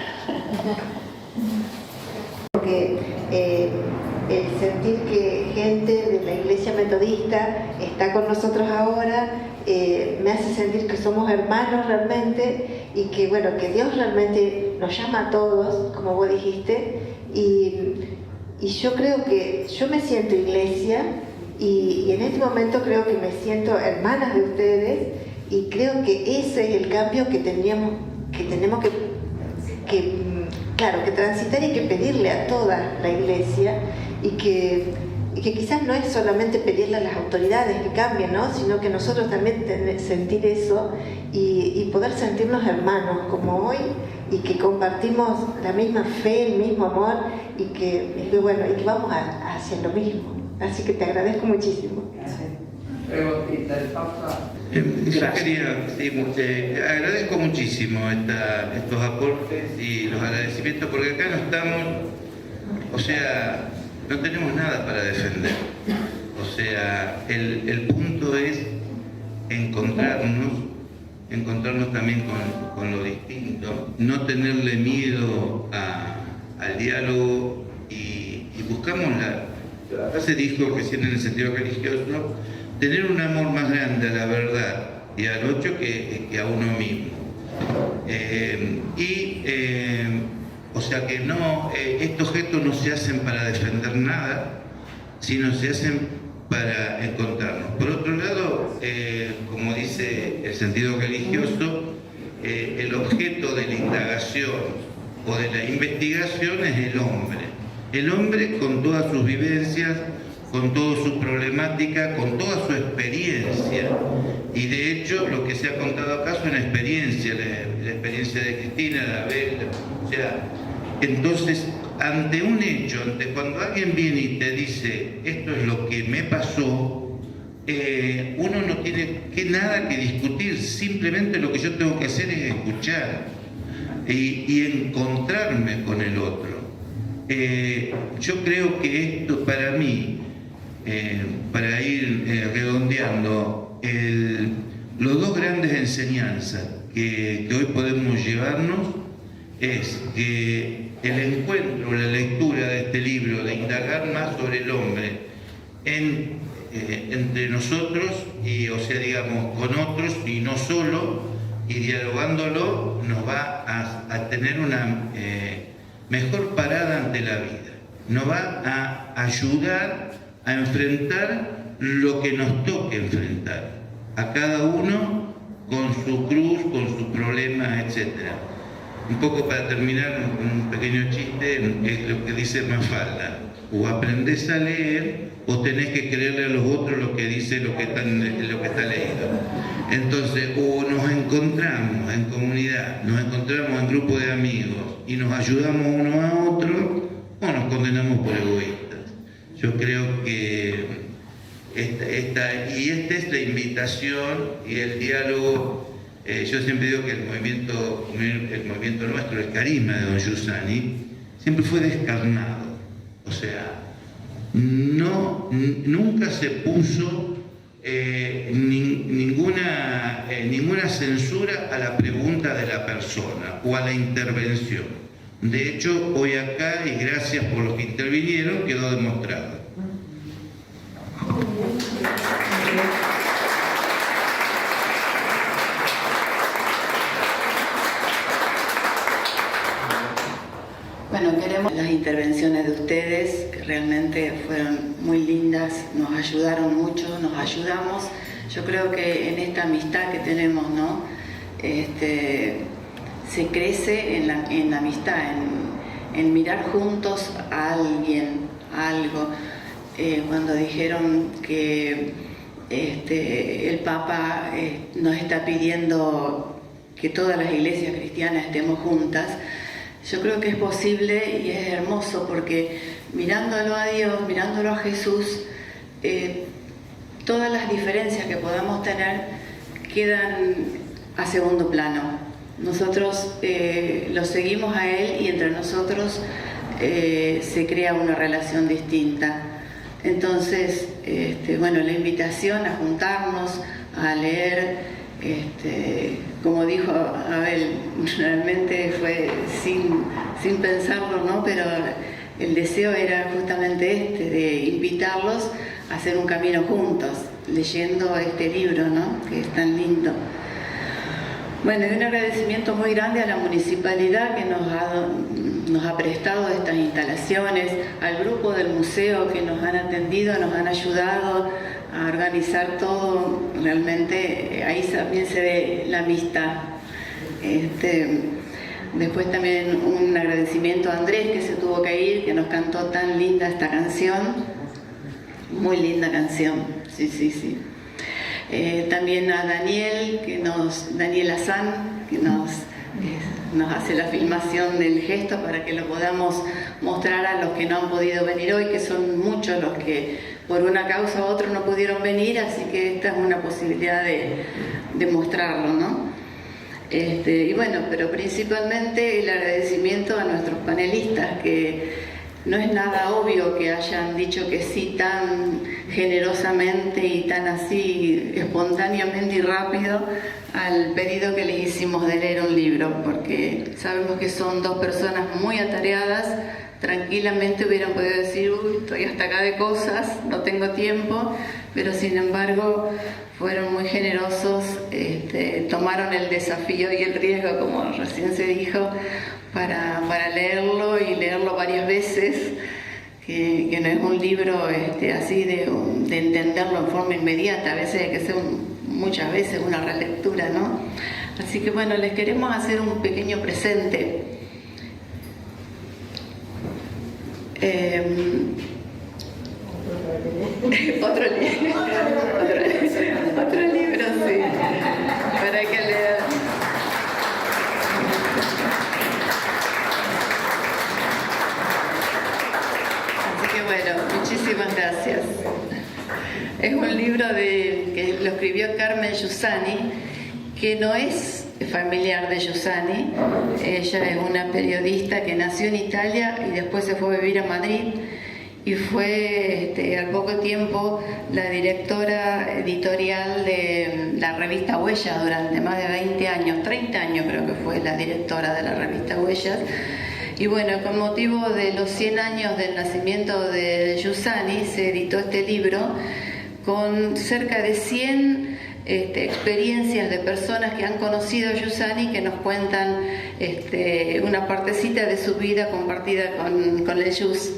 Porque el sentir que gente de la iglesia metodista está con nosotros ahora me hace sentir que somos hermanos realmente y que bueno, que Dios realmente nos llama a todos, como vos dijiste, y yo creo que yo me siento iglesia y en este momento creo que me siento hermanas de ustedes y creo que ese es el cambio que tenemos que transitar y que pedirle a toda la iglesia y que quizás no es solamente pedirle a las autoridades que cambien, ¿no? Sino que nosotros también sentir eso y poder sentirnos hermanos como hoy y que compartimos la misma fe, el mismo amor y que vamos hacia lo mismo. Así que te agradezco muchísimo. Agradezco muchísimo estos aportes y los agradecimientos porque acá no estamos, no tenemos nada para defender. O sea, el punto es encontrarnos también con lo distinto, no tenerle miedo al diálogo y buscamos acá se dijo recién en el sentido religioso, tener un amor más grande a la verdad y al otro que a uno mismo. O sea que no, estos gestos no se hacen para defender nada, sino se hacen para encontrarnos. Por otro lado, como dice el sentido religioso, el objeto de la indagación o de la investigación es el hombre. El hombre con todas sus vivencias, con toda su problemática, con toda su experiencia. Y de hecho, lo que se ha contado acá es una experiencia, la experiencia de Cristina, de Abel, o sea, entonces, ante un hecho, cuando alguien viene y te dice, esto es lo que me pasó, uno no tiene nada que discutir, simplemente lo que yo tengo que hacer es escuchar y encontrarme con el otro. Yo creo que esto para mí, para ir redondeando, los dos grandes enseñanzas que hoy podemos llevarnos es que el encuentro, la lectura de este libro, de indagar más sobre el hombre entre nosotros, y, o sea, digamos, con otros y no solo, y dialogándolo, nos va a tener una mejor parada ante la vida. Nos va a ayudar a enfrentar lo que nos toque enfrentar, a cada uno con su cruz, con sus problemas, etc. Un poco para terminar, un pequeño chiste, es lo que dice Mafalda: o aprendés a leer o tenés que creerle a los otros lo que dice lo que está leído. Entonces, o nos encontramos en comunidad, nos encontramos en grupo de amigos y nos ayudamos uno a otro, o nos condenamos por egoístas. Yo creo que esta es la invitación y el diálogo. Yo siempre digo que el movimiento nuestro, el carisma de don Giussani, siempre fue descarnado. O sea, nunca se puso ninguna censura a la pregunta de la persona o a la intervención. De hecho, hoy acá, y gracias por los que intervinieron, quedó demostrado. Bueno, queremos las intervenciones de ustedes, que realmente fueron muy lindas, nos ayudaron mucho, nos ayudamos. Yo creo que en esta amistad que tenemos, ¿no? Se crece en la amistad, en mirar juntos a alguien, a algo. Cuando dijeron que el Papa nos está pidiendo que todas las iglesias cristianas estemos juntas, yo creo que es posible y es hermoso, porque mirándolo a Dios, mirándolo a Jesús, todas las diferencias que podamos tener quedan a segundo plano. Nosotros lo seguimos a Él y entre nosotros se crea una relación distinta. Entonces, bueno, la invitación a juntarnos, a leer, como dijo Abel, realmente fue sin pensarlo, ¿no? Pero el deseo era justamente de invitarlos a hacer un camino juntos, leyendo este libro, ¿no? Que es tan lindo. Bueno, y un agradecimiento muy grande a la municipalidad que nos ha prestado estas instalaciones, al grupo del museo que nos han atendido, nos han ayudado a organizar todo. Realmente ahí también se ve la amistad. Después también un agradecimiento a Andrés, que se tuvo que ir, que nos cantó tan linda esta canción, muy linda canción, sí. También a Daniel, Daniel Azán, que nos hace la filmación del gesto para que lo podamos mostrar a los que no han podido venir hoy, que son muchos los que por una causa u otra no pudieron venir, así que esta es una posibilidad de mostrarlo, ¿no? Y bueno, pero principalmente el agradecimiento a nuestros panelistas que no es nada obvio que hayan dicho que sí tan generosamente y tan así espontáneamente y rápido al pedido que les hicimos de leer un libro, porque sabemos que son dos personas muy atareadas. Tranquilamente hubieran podido decir, uy, estoy hasta acá de cosas, no tengo tiempo, pero sin embargo fueron muy generosos, tomaron el desafío y el riesgo, como recién se dijo, para leerlo y leerlo varias veces, que no es un libro así de entenderlo en forma inmediata, a veces hay que hacer muchas veces una relectura, ¿no? Así que bueno, les queremos hacer un pequeño presente. Otro libro, sí, para que lean. Así que bueno, muchísimas gracias. Es un libro que lo escribió Carmen Giussani, que no es familiar de Giussani. Ella es una periodista que nació en Italia y después se fue a vivir a Madrid y fue al poco tiempo la directora editorial de la revista Huellas durante más de 20 años, 30 años creo que fue la directora de la revista Huellas. Y bueno, con motivo de los 100 años del nacimiento de Giussani se editó este libro con cerca de 100 experiencias de personas que han conocido a Giussani, que nos cuentan una partecita de su vida compartida con el Gius.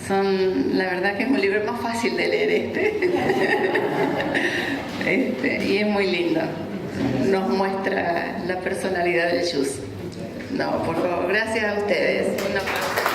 La verdad que es un libro más fácil de leer y es muy lindo. Nos muestra la personalidad del Gius. No, por favor, gracias a ustedes. Un aplauso.